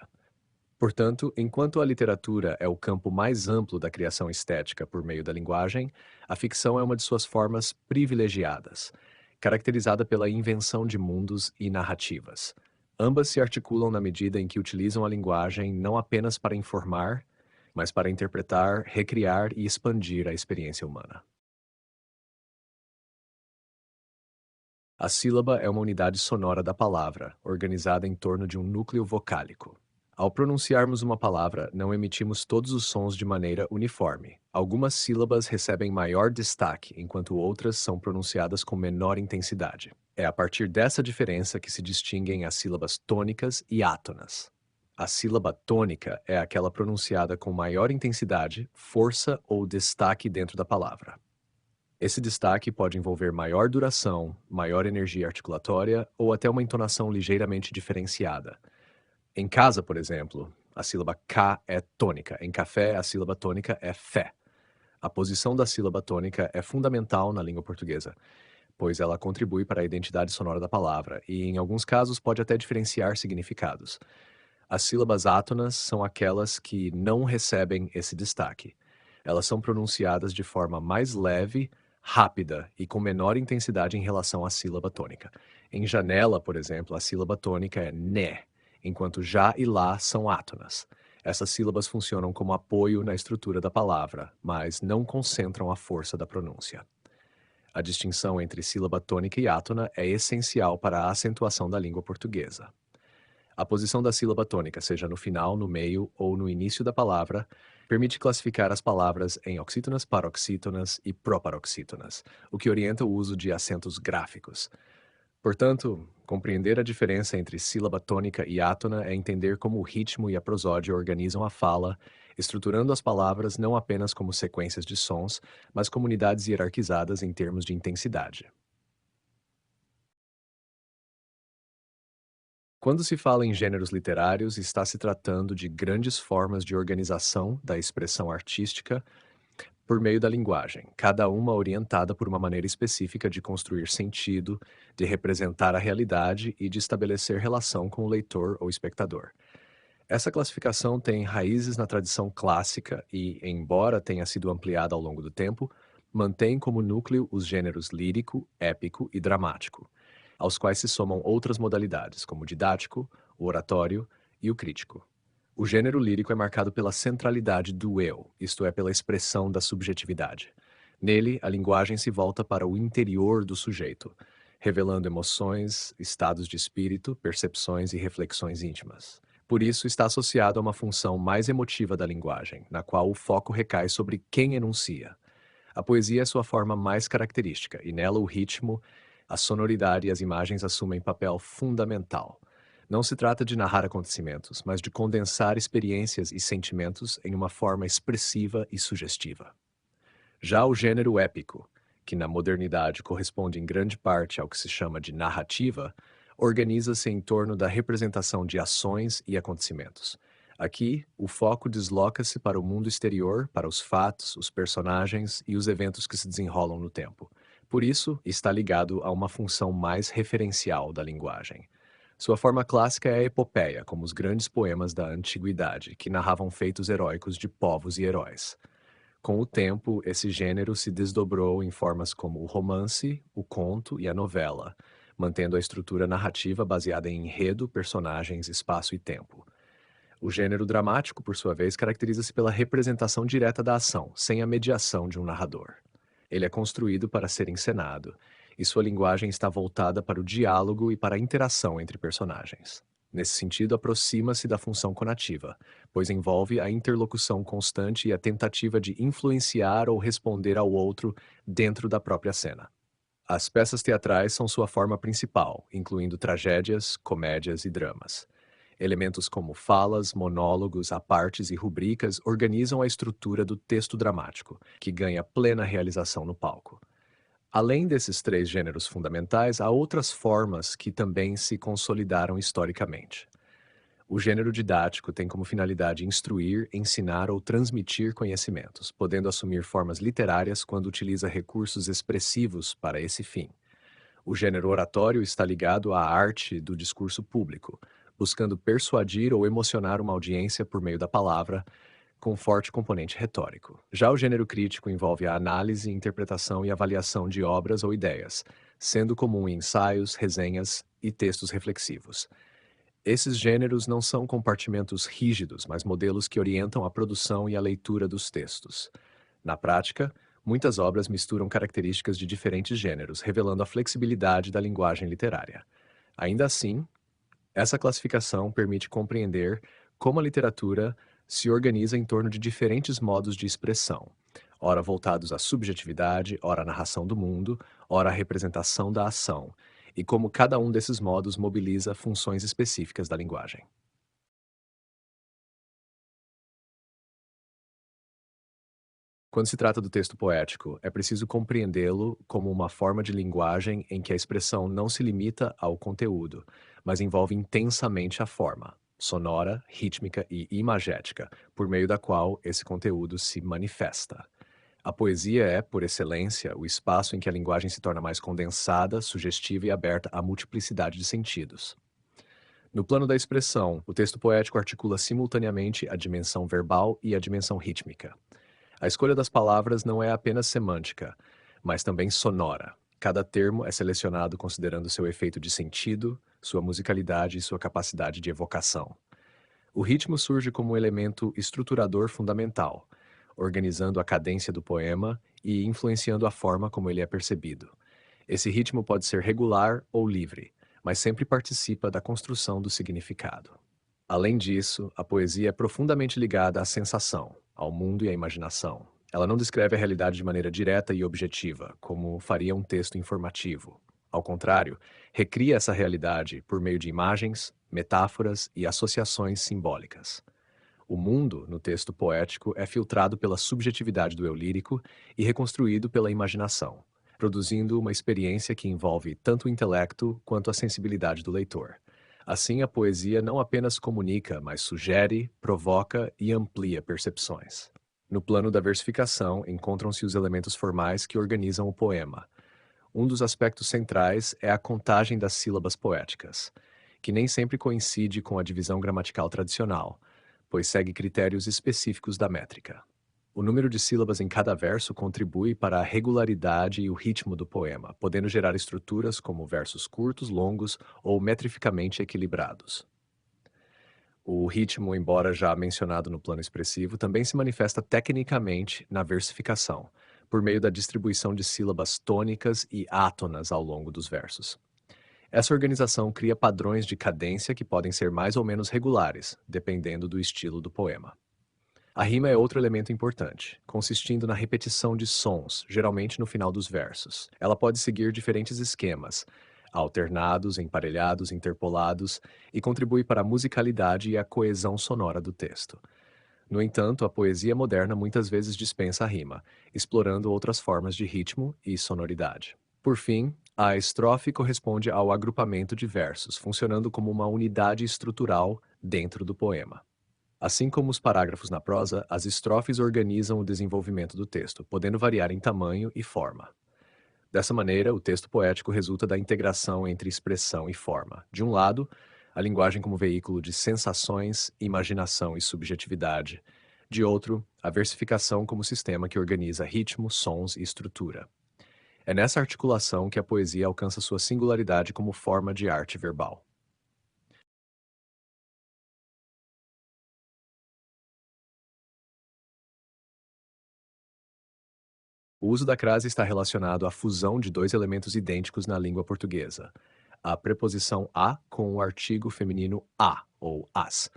Portanto, enquanto a literatura é o campo mais amplo da criação estética por meio da linguagem, a ficção é uma de suas formas privilegiadas, caracterizada pela invenção de mundos e narrativas. Ambas se articulam na medida em que utilizam a linguagem não apenas para informar, mas para interpretar, recriar e expandir a experiência humana. A sílaba é uma unidade sonora da palavra, organizada em torno de um núcleo vocálico. Ao pronunciarmos uma palavra, não emitimos todos os sons de maneira uniforme. Algumas sílabas recebem maior destaque, enquanto outras são pronunciadas com menor intensidade. É a partir dessa diferença que se distinguem as sílabas tônicas e átonas. A sílaba tônica é aquela pronunciada com maior intensidade, força ou destaque dentro da palavra. Esse destaque pode envolver maior duração, maior energia articulatória ou até uma entonação ligeiramente diferenciada. Em casa, por exemplo, a sílaba K é tônica. Em café, a sílaba tônica é fé. A posição da sílaba tônica é fundamental na língua portuguesa, pois ela contribui para a identidade sonora da palavra e, em alguns casos, pode até diferenciar significados. As sílabas átonas são aquelas que não recebem esse destaque. Elas são pronunciadas de forma mais leve, rápida e com menor intensidade em relação à sílaba tônica. Em janela, por exemplo, a sílaba tônica é né, enquanto já e lá são átonas. Essas sílabas funcionam como apoio na estrutura da palavra, mas não concentram a força da pronúncia. A distinção entre sílaba tônica e átona é essencial para a acentuação da língua portuguesa. A posição da sílaba tônica, seja no final, no meio ou no início da palavra, permite classificar as palavras em oxítonas, paroxítonas e proparoxítonas, o que orienta o uso de acentos gráficos. Portanto, compreender a diferença entre sílaba tônica e átona é entender como o ritmo e a prosódia organizam a fala, estruturando as palavras não apenas como sequências de sons, mas como unidades hierarquizadas em termos de intensidade. Quando se fala em gêneros literários, está se tratando de grandes formas de organização da expressão artística por meio da linguagem, cada uma orientada por uma maneira específica de construir sentido, de representar a realidade e de estabelecer relação com o leitor ou espectador. Essa classificação tem raízes na tradição clássica e, embora tenha sido ampliada ao longo do tempo, mantém como núcleo os gêneros lírico, épico e dramático, aos quais se somam outras modalidades, como o didático, o oratório e o crítico. O gênero lírico é marcado pela centralidade do eu, isto é, pela expressão da subjetividade. Nele, a linguagem se volta para o interior do sujeito, revelando emoções, estados de espírito, percepções e reflexões íntimas. Por isso, está associado a uma função mais emotiva da linguagem, na qual o foco recai sobre quem enuncia. A poesia é sua forma mais característica, e nela o ritmo, a sonoridade e as imagens assumem papel fundamental. Não se trata de narrar acontecimentos, mas de condensar experiências e sentimentos em uma forma expressiva e sugestiva. Já o gênero épico, que na modernidade corresponde em grande parte ao que se chama de narrativa, organiza-se em torno da representação de ações e acontecimentos. Aqui, o foco desloca-se para o mundo exterior, para os fatos, os personagens e os eventos que se desenrolam no tempo. Por isso, está ligado a uma função mais referencial da linguagem. Sua forma clássica é a epopeia, como os grandes poemas da antiguidade, que narravam feitos heróicos de povos e heróis. Com o tempo, esse gênero se desdobrou em formas como o romance, o conto e a novela, mantendo a estrutura narrativa baseada em enredo, personagens, espaço e tempo. O gênero dramático, por sua vez, caracteriza-se pela representação direta da ação, sem a mediação de um narrador. Ele é construído para ser encenado, e sua linguagem está voltada para o diálogo e para a interação entre personagens. Nesse sentido, aproxima-se da função conativa, pois envolve a interlocução constante e a tentativa de influenciar ou responder ao outro dentro da própria cena. As peças teatrais são sua forma principal, incluindo tragédias, comédias e dramas. Elementos como falas, monólogos, apartes e rubricas organizam a estrutura do texto dramático, que ganha plena realização no palco. Além desses três gêneros fundamentais, há outras formas que também se consolidaram historicamente. O gênero didático tem como finalidade instruir, ensinar ou transmitir conhecimentos, podendo assumir formas literárias quando utiliza recursos expressivos para esse fim. O gênero oratório está ligado à arte do discurso público, buscando persuadir ou emocionar uma audiência por meio da palavra, com forte componente retórico. Já o gênero crítico envolve a análise, interpretação e avaliação de obras ou ideias, sendo comum em ensaios, resenhas e textos reflexivos. Esses gêneros não são compartimentos rígidos, mas modelos que orientam a produção e a leitura dos textos. Na prática, muitas obras misturam características de diferentes gêneros, revelando a flexibilidade da linguagem literária. Ainda assim, essa classificação permite compreender como a literatura se organiza em torno de diferentes modos de expressão, ora voltados à subjetividade, ora à narração do mundo, ora à representação da ação, e como cada um desses modos mobiliza funções específicas da linguagem. Quando se trata do texto poético, é preciso compreendê-lo como uma forma de linguagem em que a expressão não se limita ao conteúdo, mas envolve intensamente a forma, sonora, rítmica e imagética, por meio da qual esse conteúdo se manifesta. A poesia é, por excelência, o espaço em que a linguagem se torna mais condensada, sugestiva e aberta à multiplicidade de sentidos. No plano da expressão, o texto poético articula simultaneamente a dimensão verbal e a dimensão rítmica. A escolha das palavras não é apenas semântica, mas também sonora. Cada termo é selecionado considerando seu efeito de sentido, sua musicalidade e sua capacidade de evocação. O ritmo surge como um elemento estruturador fundamental, organizando a cadência do poema e influenciando a forma como ele é percebido. Esse ritmo pode ser regular ou livre, mas sempre participa da construção do significado. Além disso, a poesia é profundamente ligada à sensação, ao mundo e à imaginação. Ela não descreve a realidade de maneira direta e objetiva, como faria um texto informativo. Ao contrário, recria essa realidade por meio de imagens, metáforas e associações simbólicas. O mundo, no texto poético, é filtrado pela subjetividade do eu lírico e reconstruído pela imaginação, produzindo uma experiência que envolve tanto o intelecto quanto a sensibilidade do leitor. Assim, a poesia não apenas comunica, mas sugere, provoca e amplia percepções. No plano da versificação, encontram-se os elementos formais que organizam o poema. Um dos aspectos centrais é a contagem das sílabas poéticas, que nem sempre coincide com a divisão gramatical tradicional, pois segue critérios específicos da métrica. O número de sílabas em cada verso contribui para a regularidade e o ritmo do poema, podendo gerar estruturas como versos curtos, longos ou metrificamente equilibrados. O ritmo, embora já mencionado no plano expressivo, também se manifesta tecnicamente na versificação, por meio da distribuição de sílabas tônicas e átonas ao longo dos versos. Essa organização cria padrões de cadência que podem ser mais ou menos regulares, dependendo do estilo do poema. A rima é outro elemento importante, consistindo na repetição de sons, geralmente no final dos versos. Ela pode seguir diferentes esquemas, alternados, emparelhados, interpolados, e contribui para a musicalidade e a coesão sonora do texto. No entanto, a poesia moderna muitas vezes dispensa a rima, explorando outras formas de ritmo e sonoridade. Por fim, a estrofe corresponde ao agrupamento de versos, funcionando como uma unidade estrutural dentro do poema. Assim como os parágrafos na prosa, as estrofes organizam o desenvolvimento do texto, podendo variar em tamanho e forma. Dessa maneira, o texto poético resulta da integração entre expressão e forma. De um lado, a linguagem como veículo de sensações, imaginação e subjetividade. De outro, a versificação como sistema que organiza ritmo, sons e estrutura. É nessa articulação que a poesia alcança sua singularidade como forma de arte verbal. O uso da crase está relacionado à fusão de dois elementos idênticos na língua portuguesa: a preposição a com o artigo feminino a, ou as.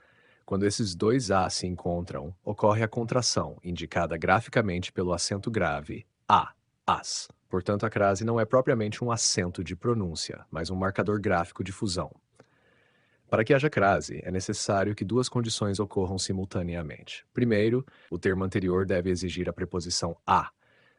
Quando esses dois a se encontram, ocorre a contração, indicada graficamente pelo acento grave a, as. Portanto, a crase não é propriamente um acento de pronúncia, mas um marcador gráfico de fusão. Para que haja crase, é necessário que duas condições ocorram simultaneamente. Primeiro, o termo anterior deve exigir a preposição a.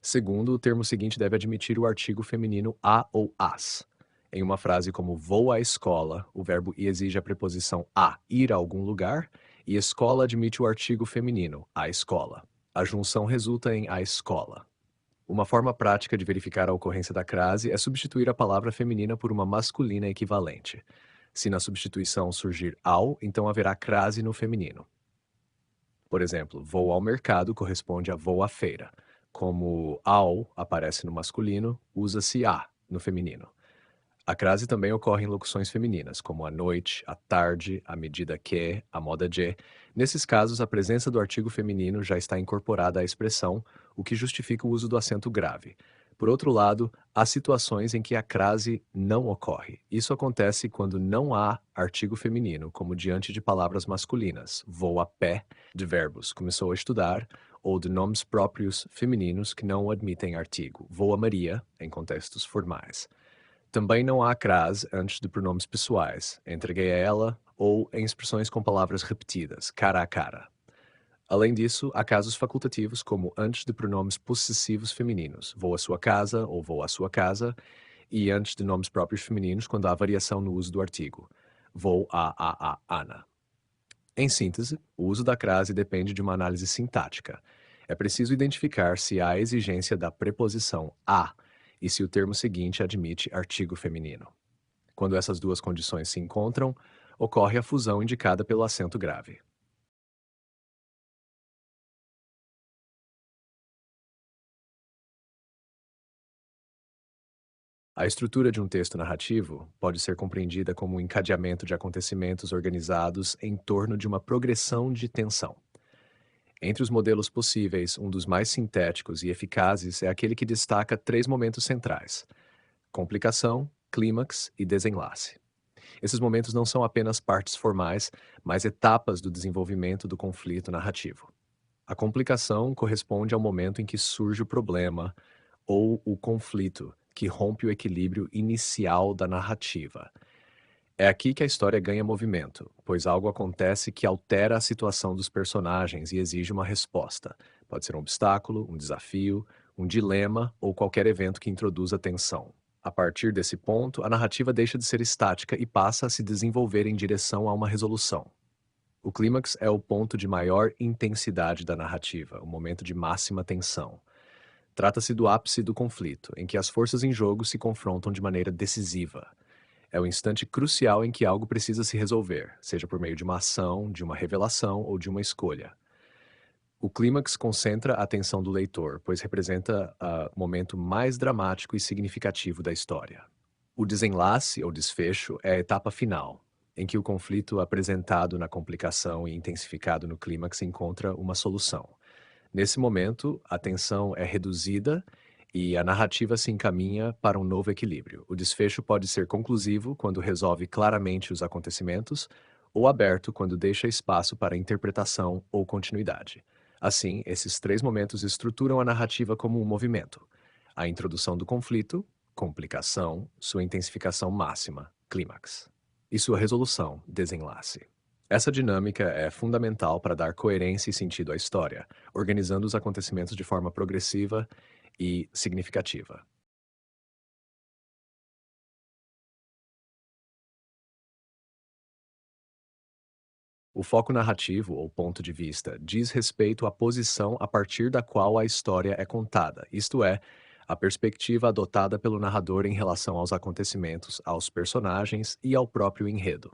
Segundo, o termo seguinte deve admitir o artigo feminino a ou as. Em uma frase como vou à escola, o verbo exige a preposição a, ir a algum lugar, e escola admite o artigo feminino, a escola. A junção resulta em a escola. Uma forma prática de verificar a ocorrência da crase é substituir a palavra feminina por uma masculina equivalente. Se na substituição surgir ao, então haverá crase no feminino. Por exemplo, vou ao mercado corresponde a vou à feira. Como ao aparece no masculino, usa-se a no feminino. A crase também ocorre em locuções femininas, como à noite, à tarde, à medida que, à moda de. Nesses casos, a presença do artigo feminino já está incorporada à expressão, o que justifica o uso do acento grave. Por outro lado, há situações em que a crase não ocorre. Isso acontece quando não há artigo feminino, como diante de palavras masculinas, vou a pé, de verbos começou a estudar, ou de nomes próprios femininos que não admitem artigo, vou a Maria, em contextos formais. Também não há crase antes de pronomes pessoais, entreguei a ela, ou em expressões com palavras repetidas, cara a cara. Além disso, há casos facultativos como antes de pronomes possessivos femininos, vou à sua casa ou vou à sua casa, e antes de nomes próprios femininos quando há variação no uso do artigo, vou a Ana. Em síntese, o uso da crase depende de uma análise sintática. É preciso identificar se há exigência da preposição a e se o termo seguinte admite artigo feminino. Quando essas duas condições se encontram, ocorre a fusão indicada pelo acento grave. A estrutura de um texto narrativo pode ser compreendida como um encadeamento de acontecimentos organizados em torno de uma progressão de tensão. Entre os modelos possíveis, um dos mais sintéticos e eficazes é aquele que destaca três momentos centrais: complicação, clímax e desenlace. Esses momentos não são apenas partes formais, mas etapas do desenvolvimento do conflito narrativo. A complicação corresponde ao momento em que surge o problema ou o conflito, que rompe o equilíbrio inicial da narrativa. É aqui que a história ganha movimento, pois algo acontece que altera a situação dos personagens e exige uma resposta. Pode ser um obstáculo, um desafio, um dilema ou qualquer evento que introduza tensão. A partir desse ponto, a narrativa deixa de ser estática e passa a se desenvolver em direção a uma resolução. O clímax é o ponto de maior intensidade da narrativa, o momento de máxima tensão. Trata-se do ápice do conflito, em que as forças em jogo se confrontam de maneira decisiva. É o instante crucial em que algo precisa se resolver, seja por meio de uma ação, de uma revelação ou de uma escolha. O clímax concentra a atenção do leitor, pois representa o momento mais dramático e significativo da história. O desenlace ou desfecho é a etapa final, em que o conflito apresentado na complicação e intensificado no clímax encontra uma solução. Nesse momento, a tensão é reduzida e a narrativa se encaminha para um novo equilíbrio. O desfecho pode ser conclusivo quando resolve claramente os acontecimentos, ou aberto quando deixa espaço para interpretação ou continuidade. Assim, esses três momentos estruturam a narrativa como um movimento: a introdução do conflito, complicação, sua intensificação máxima, clímax, e sua resolução, desenlace. Essa dinâmica é fundamental para dar coerência e sentido à história, organizando os acontecimentos de forma progressiva e significativa. O foco narrativo, ou ponto de vista, diz respeito à posição a partir da qual a história é contada, isto é, a perspectiva adotada pelo narrador em relação aos acontecimentos, aos personagens e ao próprio enredo.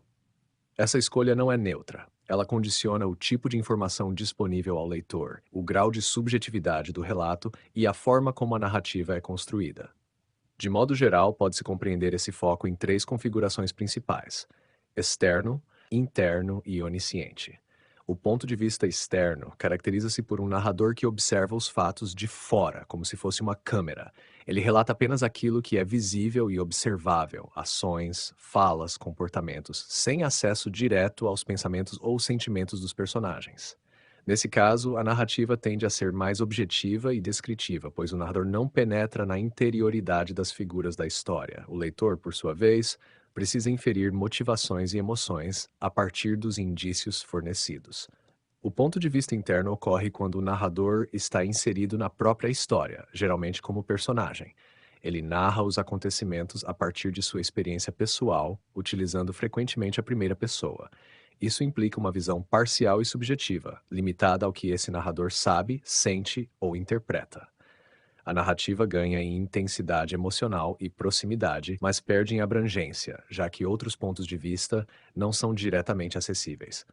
Essa escolha não é neutra. Ela condiciona o tipo de informação disponível ao leitor, o grau de subjetividade do relato e a forma como a narrativa é construída. De modo geral, pode-se compreender esse foco em três configurações principais: externo, interno e onisciente. O ponto de vista externo caracteriza-se por um narrador que observa os fatos de fora, como se fosse uma câmera. Ele relata apenas aquilo que é visível e observável, ações, falas, comportamentos, sem acesso direto aos pensamentos ou sentimentos dos personagens. Nesse caso, a narrativa tende a ser mais objetiva e descritiva, pois o narrador não penetra na interioridade das figuras da história. O leitor, por sua vez, precisa inferir motivações e emoções a partir dos indícios fornecidos. O ponto de vista interno ocorre quando o narrador está inserido na própria história, geralmente como personagem. Ele narra os acontecimentos a partir de sua experiência pessoal, utilizando frequentemente a primeira pessoa. Isso implica uma visão parcial e subjetiva, limitada ao que esse narrador sabe, sente ou interpreta. A narrativa ganha em intensidade emocional e proximidade, mas perde em abrangência, já que outros pontos de vista não são diretamente acessíveis.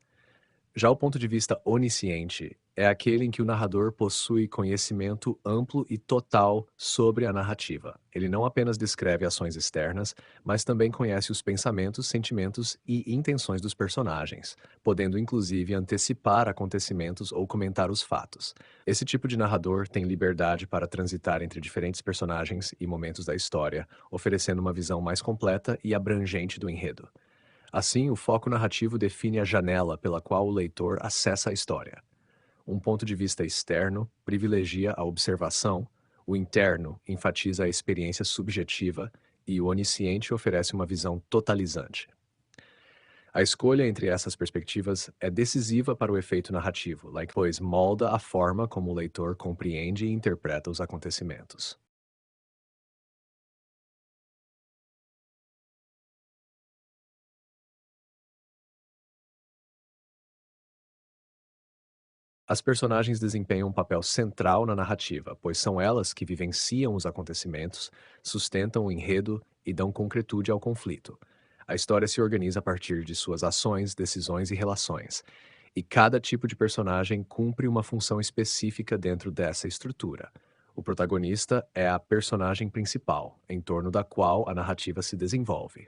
Já o ponto de vista onisciente é aquele em que o narrador possui conhecimento amplo e total sobre a narrativa. Ele não apenas descreve ações externas, mas também conhece os pensamentos, sentimentos e intenções dos personagens, podendo inclusive antecipar acontecimentos ou comentar os fatos. Esse tipo de narrador tem liberdade para transitar entre diferentes personagens e momentos da história, oferecendo uma visão mais completa e abrangente do enredo. Assim, o foco narrativo define a janela pela qual o leitor acessa a história. Um ponto de vista externo privilegia a observação, o interno enfatiza a experiência subjetiva e o onisciente oferece uma visão totalizante. A escolha entre essas perspectivas é decisiva para o efeito narrativo, pois molda a forma como o leitor compreende e interpreta os acontecimentos. As personagens desempenham um papel central na narrativa, pois são elas que vivenciam os acontecimentos, sustentam o enredo e dão concretude ao conflito. A história se organiza a partir de suas ações, decisões e relações, e cada tipo de personagem cumpre uma função específica dentro dessa estrutura. O protagonista é a personagem principal, em torno da qual a narrativa se desenvolve.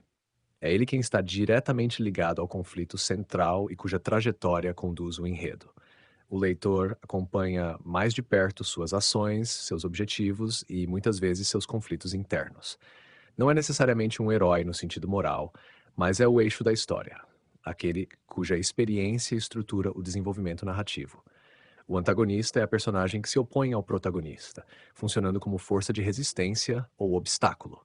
É ele quem está diretamente ligado ao conflito central e cuja trajetória conduz o enredo. O leitor acompanha mais de perto suas ações, seus objetivos e muitas vezes seus conflitos internos. Não é necessariamente um herói no sentido moral, mas é o eixo da história, aquele cuja experiência estrutura o desenvolvimento narrativo. O antagonista é a personagem que se opõe ao protagonista, funcionando como força de resistência ou obstáculo.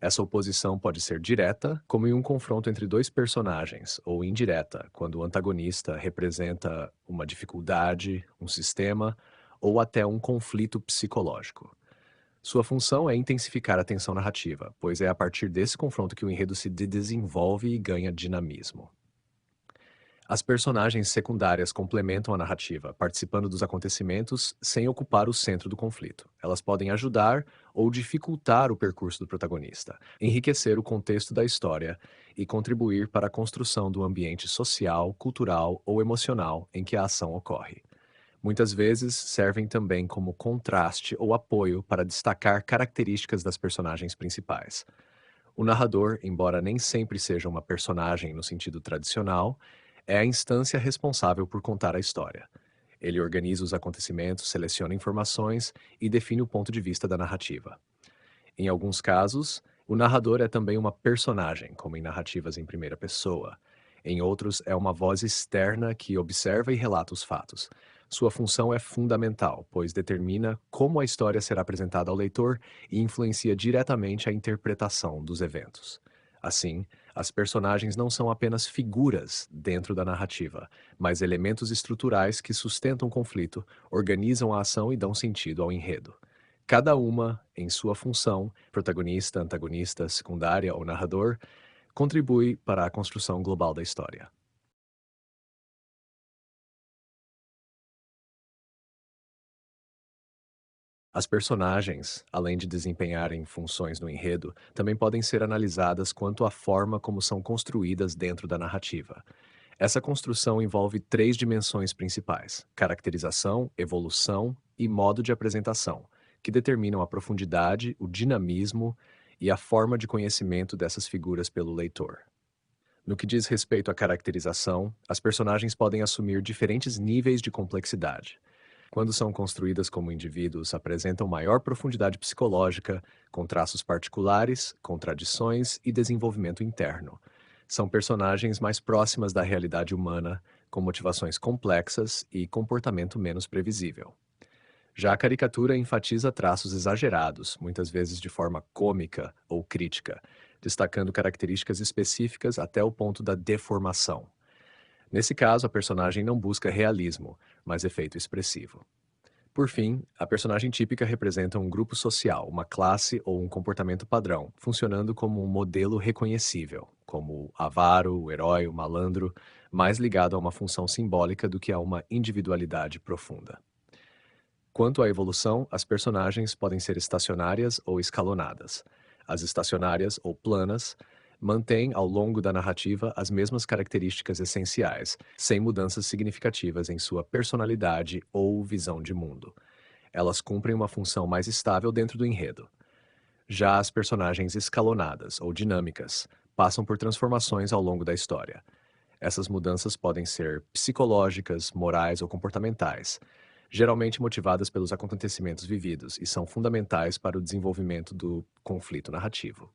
Essa oposição pode ser direta, como em um confronto entre dois personagens, ou indireta, quando o antagonista representa uma dificuldade, um sistema ou até um conflito psicológico. Sua função é intensificar a tensão narrativa, pois é a partir desse confronto que o enredo se desenvolve e ganha dinamismo. As personagens secundárias complementam a narrativa, participando dos acontecimentos sem ocupar o centro do conflito. Elas podem ajudar ou dificultar o percurso do protagonista, enriquecer o contexto da história e contribuir para a construção do ambiente social, cultural ou emocional em que a ação ocorre. Muitas vezes servem também como contraste ou apoio para destacar características das personagens principais. O narrador, embora nem sempre seja uma personagem no sentido tradicional, é a instância responsável por contar a história. Ele organiza os acontecimentos, seleciona informações e define o ponto de vista da narrativa. Em alguns casos, o narrador é também uma personagem, como em narrativas em primeira pessoa. Em outros, é uma voz externa que observa e relata os fatos. Sua função é fundamental, pois determina como a história será apresentada ao leitor e influencia diretamente a interpretação dos eventos. Assim, as personagens não são apenas figuras dentro da narrativa, mas elementos estruturais que sustentam o conflito, organizam a ação e dão sentido ao enredo. Cada uma, em sua função, protagonista, antagonista, secundária ou narrador, contribui para a construção global da história. As personagens, além de desempenharem funções no enredo, também podem ser analisadas quanto à forma como são construídas dentro da narrativa. Essa construção envolve três dimensões principais: caracterização, evolução e modo de apresentação, que determinam a profundidade, o dinamismo e a forma de conhecimento dessas figuras pelo leitor. No que diz respeito à caracterização, as personagens podem assumir diferentes níveis de complexidade. Quando são construídas como indivíduos, apresentam maior profundidade psicológica, com traços particulares, contradições e desenvolvimento interno. São personagens mais próximas da realidade humana, com motivações complexas e comportamento menos previsível. Já a caricatura enfatiza traços exagerados, muitas vezes de forma cômica ou crítica, destacando características específicas até o ponto da deformação. Nesse caso, a personagem não busca realismo, mas efeito expressivo. Por fim, a personagem típica representa um grupo social, uma classe ou um comportamento padrão, funcionando como um modelo reconhecível, como o avaro, o herói, o malandro, mais ligado a uma função simbólica do que a uma individualidade profunda. Quanto à evolução, as personagens podem ser estacionárias ou escalonadas. As estacionárias, ou planas, mantêm ao longo da narrativa as mesmas características essenciais, sem mudanças significativas em sua personalidade ou visão de mundo. Elas cumprem uma função mais estável dentro do enredo. Já as personagens escalonadas ou dinâmicas passam por transformações ao longo da história. Essas mudanças podem ser psicológicas, morais ou comportamentais, geralmente motivadas pelos acontecimentos vividos e são fundamentais para o desenvolvimento do conflito narrativo.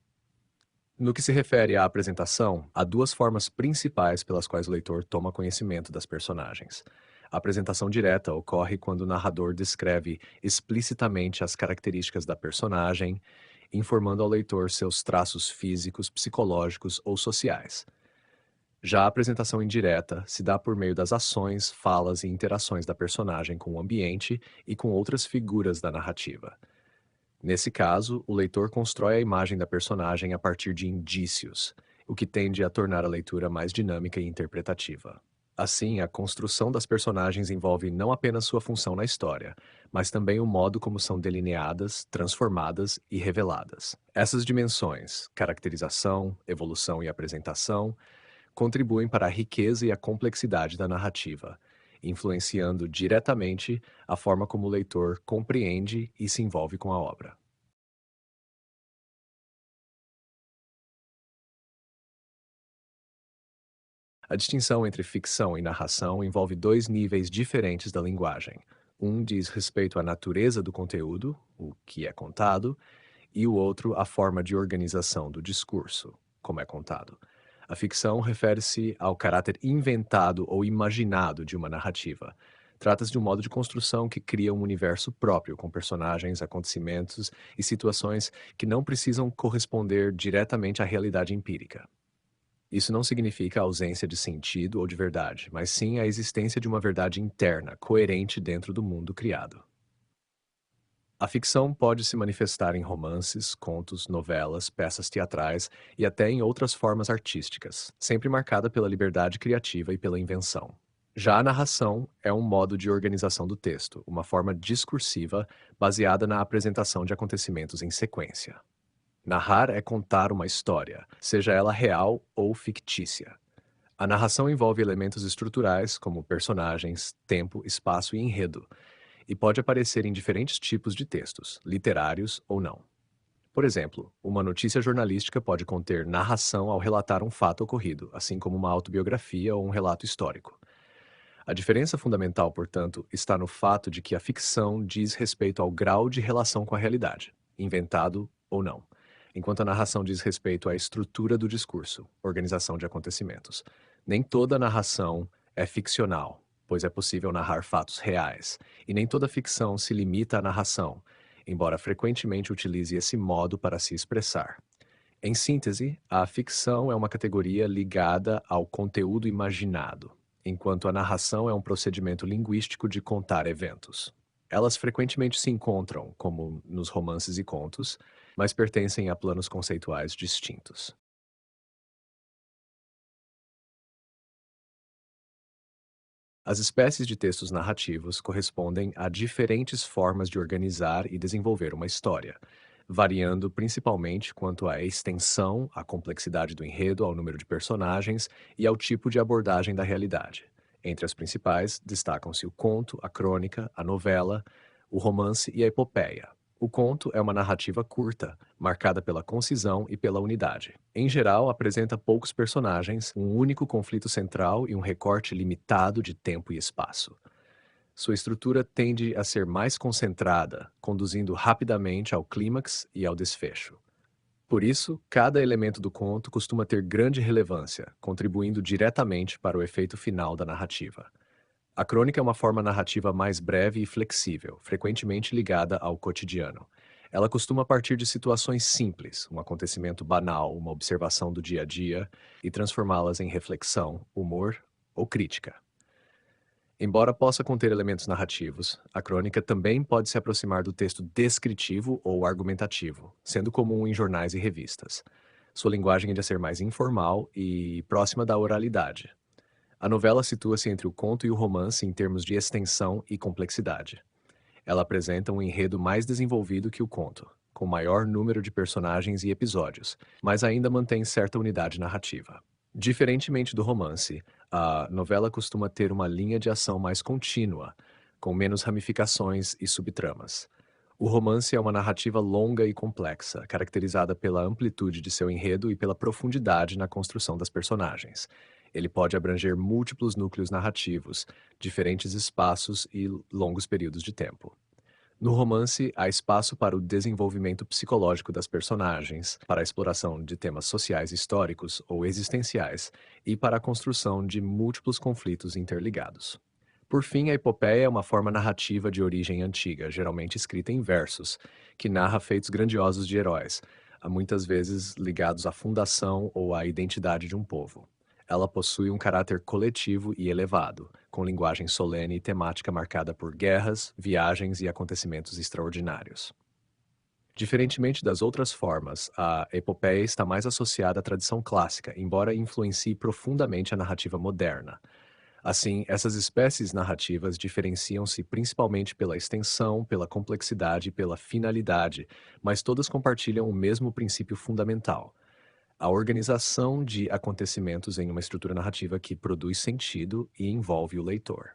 No que se refere à apresentação, há duas formas principais pelas quais o leitor toma conhecimento das personagens. A apresentação direta ocorre quando o narrador descreve explicitamente as características da personagem, informando ao leitor seus traços físicos, psicológicos ou sociais. Já a apresentação indireta se dá por meio das ações, falas e interações da personagem com o ambiente e com outras figuras da narrativa. Nesse caso, o leitor constrói a imagem da personagem a partir de indícios, o que tende a tornar a leitura mais dinâmica e interpretativa. Assim, a construção das personagens envolve não apenas sua função na história, mas também o modo como são delineadas, transformadas e reveladas. Essas dimensões, caracterização, evolução e apresentação, contribuem para a riqueza e a complexidade da narrativa, influenciando diretamente a forma como o leitor compreende e se envolve com a obra. A distinção entre ficção e narração envolve dois níveis diferentes da linguagem. Um diz respeito à natureza do conteúdo, o que é contado, e o outro à forma de organização do discurso, como é contado. A ficção refere-se ao caráter inventado ou imaginado de uma narrativa. Trata-se de um modo de construção que cria um universo próprio, com personagens, acontecimentos e situações que não precisam corresponder diretamente à realidade empírica. Isso não significa a ausência de sentido ou de verdade, mas sim a existência de uma verdade interna, coerente dentro do mundo criado. A ficção pode se manifestar em romances, contos, novelas, peças teatrais e até em outras formas artísticas, sempre marcada pela liberdade criativa e pela invenção. Já a narração é um modo de organização do texto, uma forma discursiva baseada na apresentação de acontecimentos em sequência. Narrar é contar uma história, seja ela real ou fictícia. A narração envolve elementos estruturais como personagens, tempo, espaço e enredo, e pode aparecer em diferentes tipos de textos, literários ou não. Por exemplo, uma notícia jornalística pode conter narração ao relatar um fato ocorrido, assim como uma autobiografia ou um relato histórico. A diferença fundamental, portanto, está no fato de que a ficção diz respeito ao grau de relação com a realidade, inventado ou não, enquanto a narração diz respeito à estrutura do discurso, organização de acontecimentos. Nem toda narração é ficcional, pois é possível narrar fatos reais, e nem toda ficção se limita à narração, embora frequentemente utilize esse modo para se expressar. Em síntese, a ficção é uma categoria ligada ao conteúdo imaginado, enquanto a narração é um procedimento linguístico de contar eventos. Elas frequentemente se encontram, como nos romances e contos, mas pertencem a planos conceituais distintos. As espécies de textos narrativos correspondem a diferentes formas de organizar e desenvolver uma história, variando principalmente quanto à extensão, à complexidade do enredo, ao número de personagens e ao tipo de abordagem da realidade. Entre as principais, destacam-se o conto, a crônica, a novela, o romance e a epopeia. O conto é uma narrativa curta, marcada pela concisão e pela unidade. Em geral, apresenta poucos personagens, um único conflito central e um recorte limitado de tempo e espaço. Sua estrutura tende a ser mais concentrada, conduzindo rapidamente ao clímax e ao desfecho. Por isso, cada elemento do conto costuma ter grande relevância, contribuindo diretamente para o efeito final da narrativa. A crônica é uma forma narrativa mais breve e flexível, frequentemente ligada ao cotidiano. Ela costuma partir de situações simples, um acontecimento banal, uma observação do dia a dia, e transformá-las em reflexão, humor ou crítica. Embora possa conter elementos narrativos, a crônica também pode se aproximar do texto descritivo ou argumentativo, sendo comum em jornais e revistas. Sua linguagem é de ser mais informal e próxima da oralidade. A novela situa-se entre o conto e o romance em termos de extensão e complexidade. Ela apresenta um enredo mais desenvolvido que o conto, com maior número de personagens e episódios, mas ainda mantém certa unidade narrativa. Diferentemente do romance, a novela costuma ter uma linha de ação mais contínua, com menos ramificações e subtramas. O romance é uma narrativa longa e complexa, caracterizada pela amplitude de seu enredo e pela profundidade na construção das personagens. Ele pode abranger múltiplos núcleos narrativos, diferentes espaços e longos períodos de tempo. No romance, há espaço para o desenvolvimento psicológico das personagens, para a exploração de temas sociais históricos ou existenciais e para a construção de múltiplos conflitos interligados. Por fim, a epopeia é uma forma narrativa de origem antiga, geralmente escrita em versos, que narra feitos grandiosos de heróis, muitas vezes ligados à fundação ou à identidade de um povo. Ela possui um caráter coletivo e elevado, com linguagem solene e temática marcada por guerras, viagens e acontecimentos extraordinários. Diferentemente das outras formas, a epopeia está mais associada à tradição clássica, embora influencie profundamente a narrativa moderna. Assim, essas espécies narrativas diferenciam-se principalmente pela extensão, pela complexidade e pela finalidade, mas todas compartilham o mesmo princípio fundamental: a organização de acontecimentos em uma estrutura narrativa que produz sentido e envolve o leitor.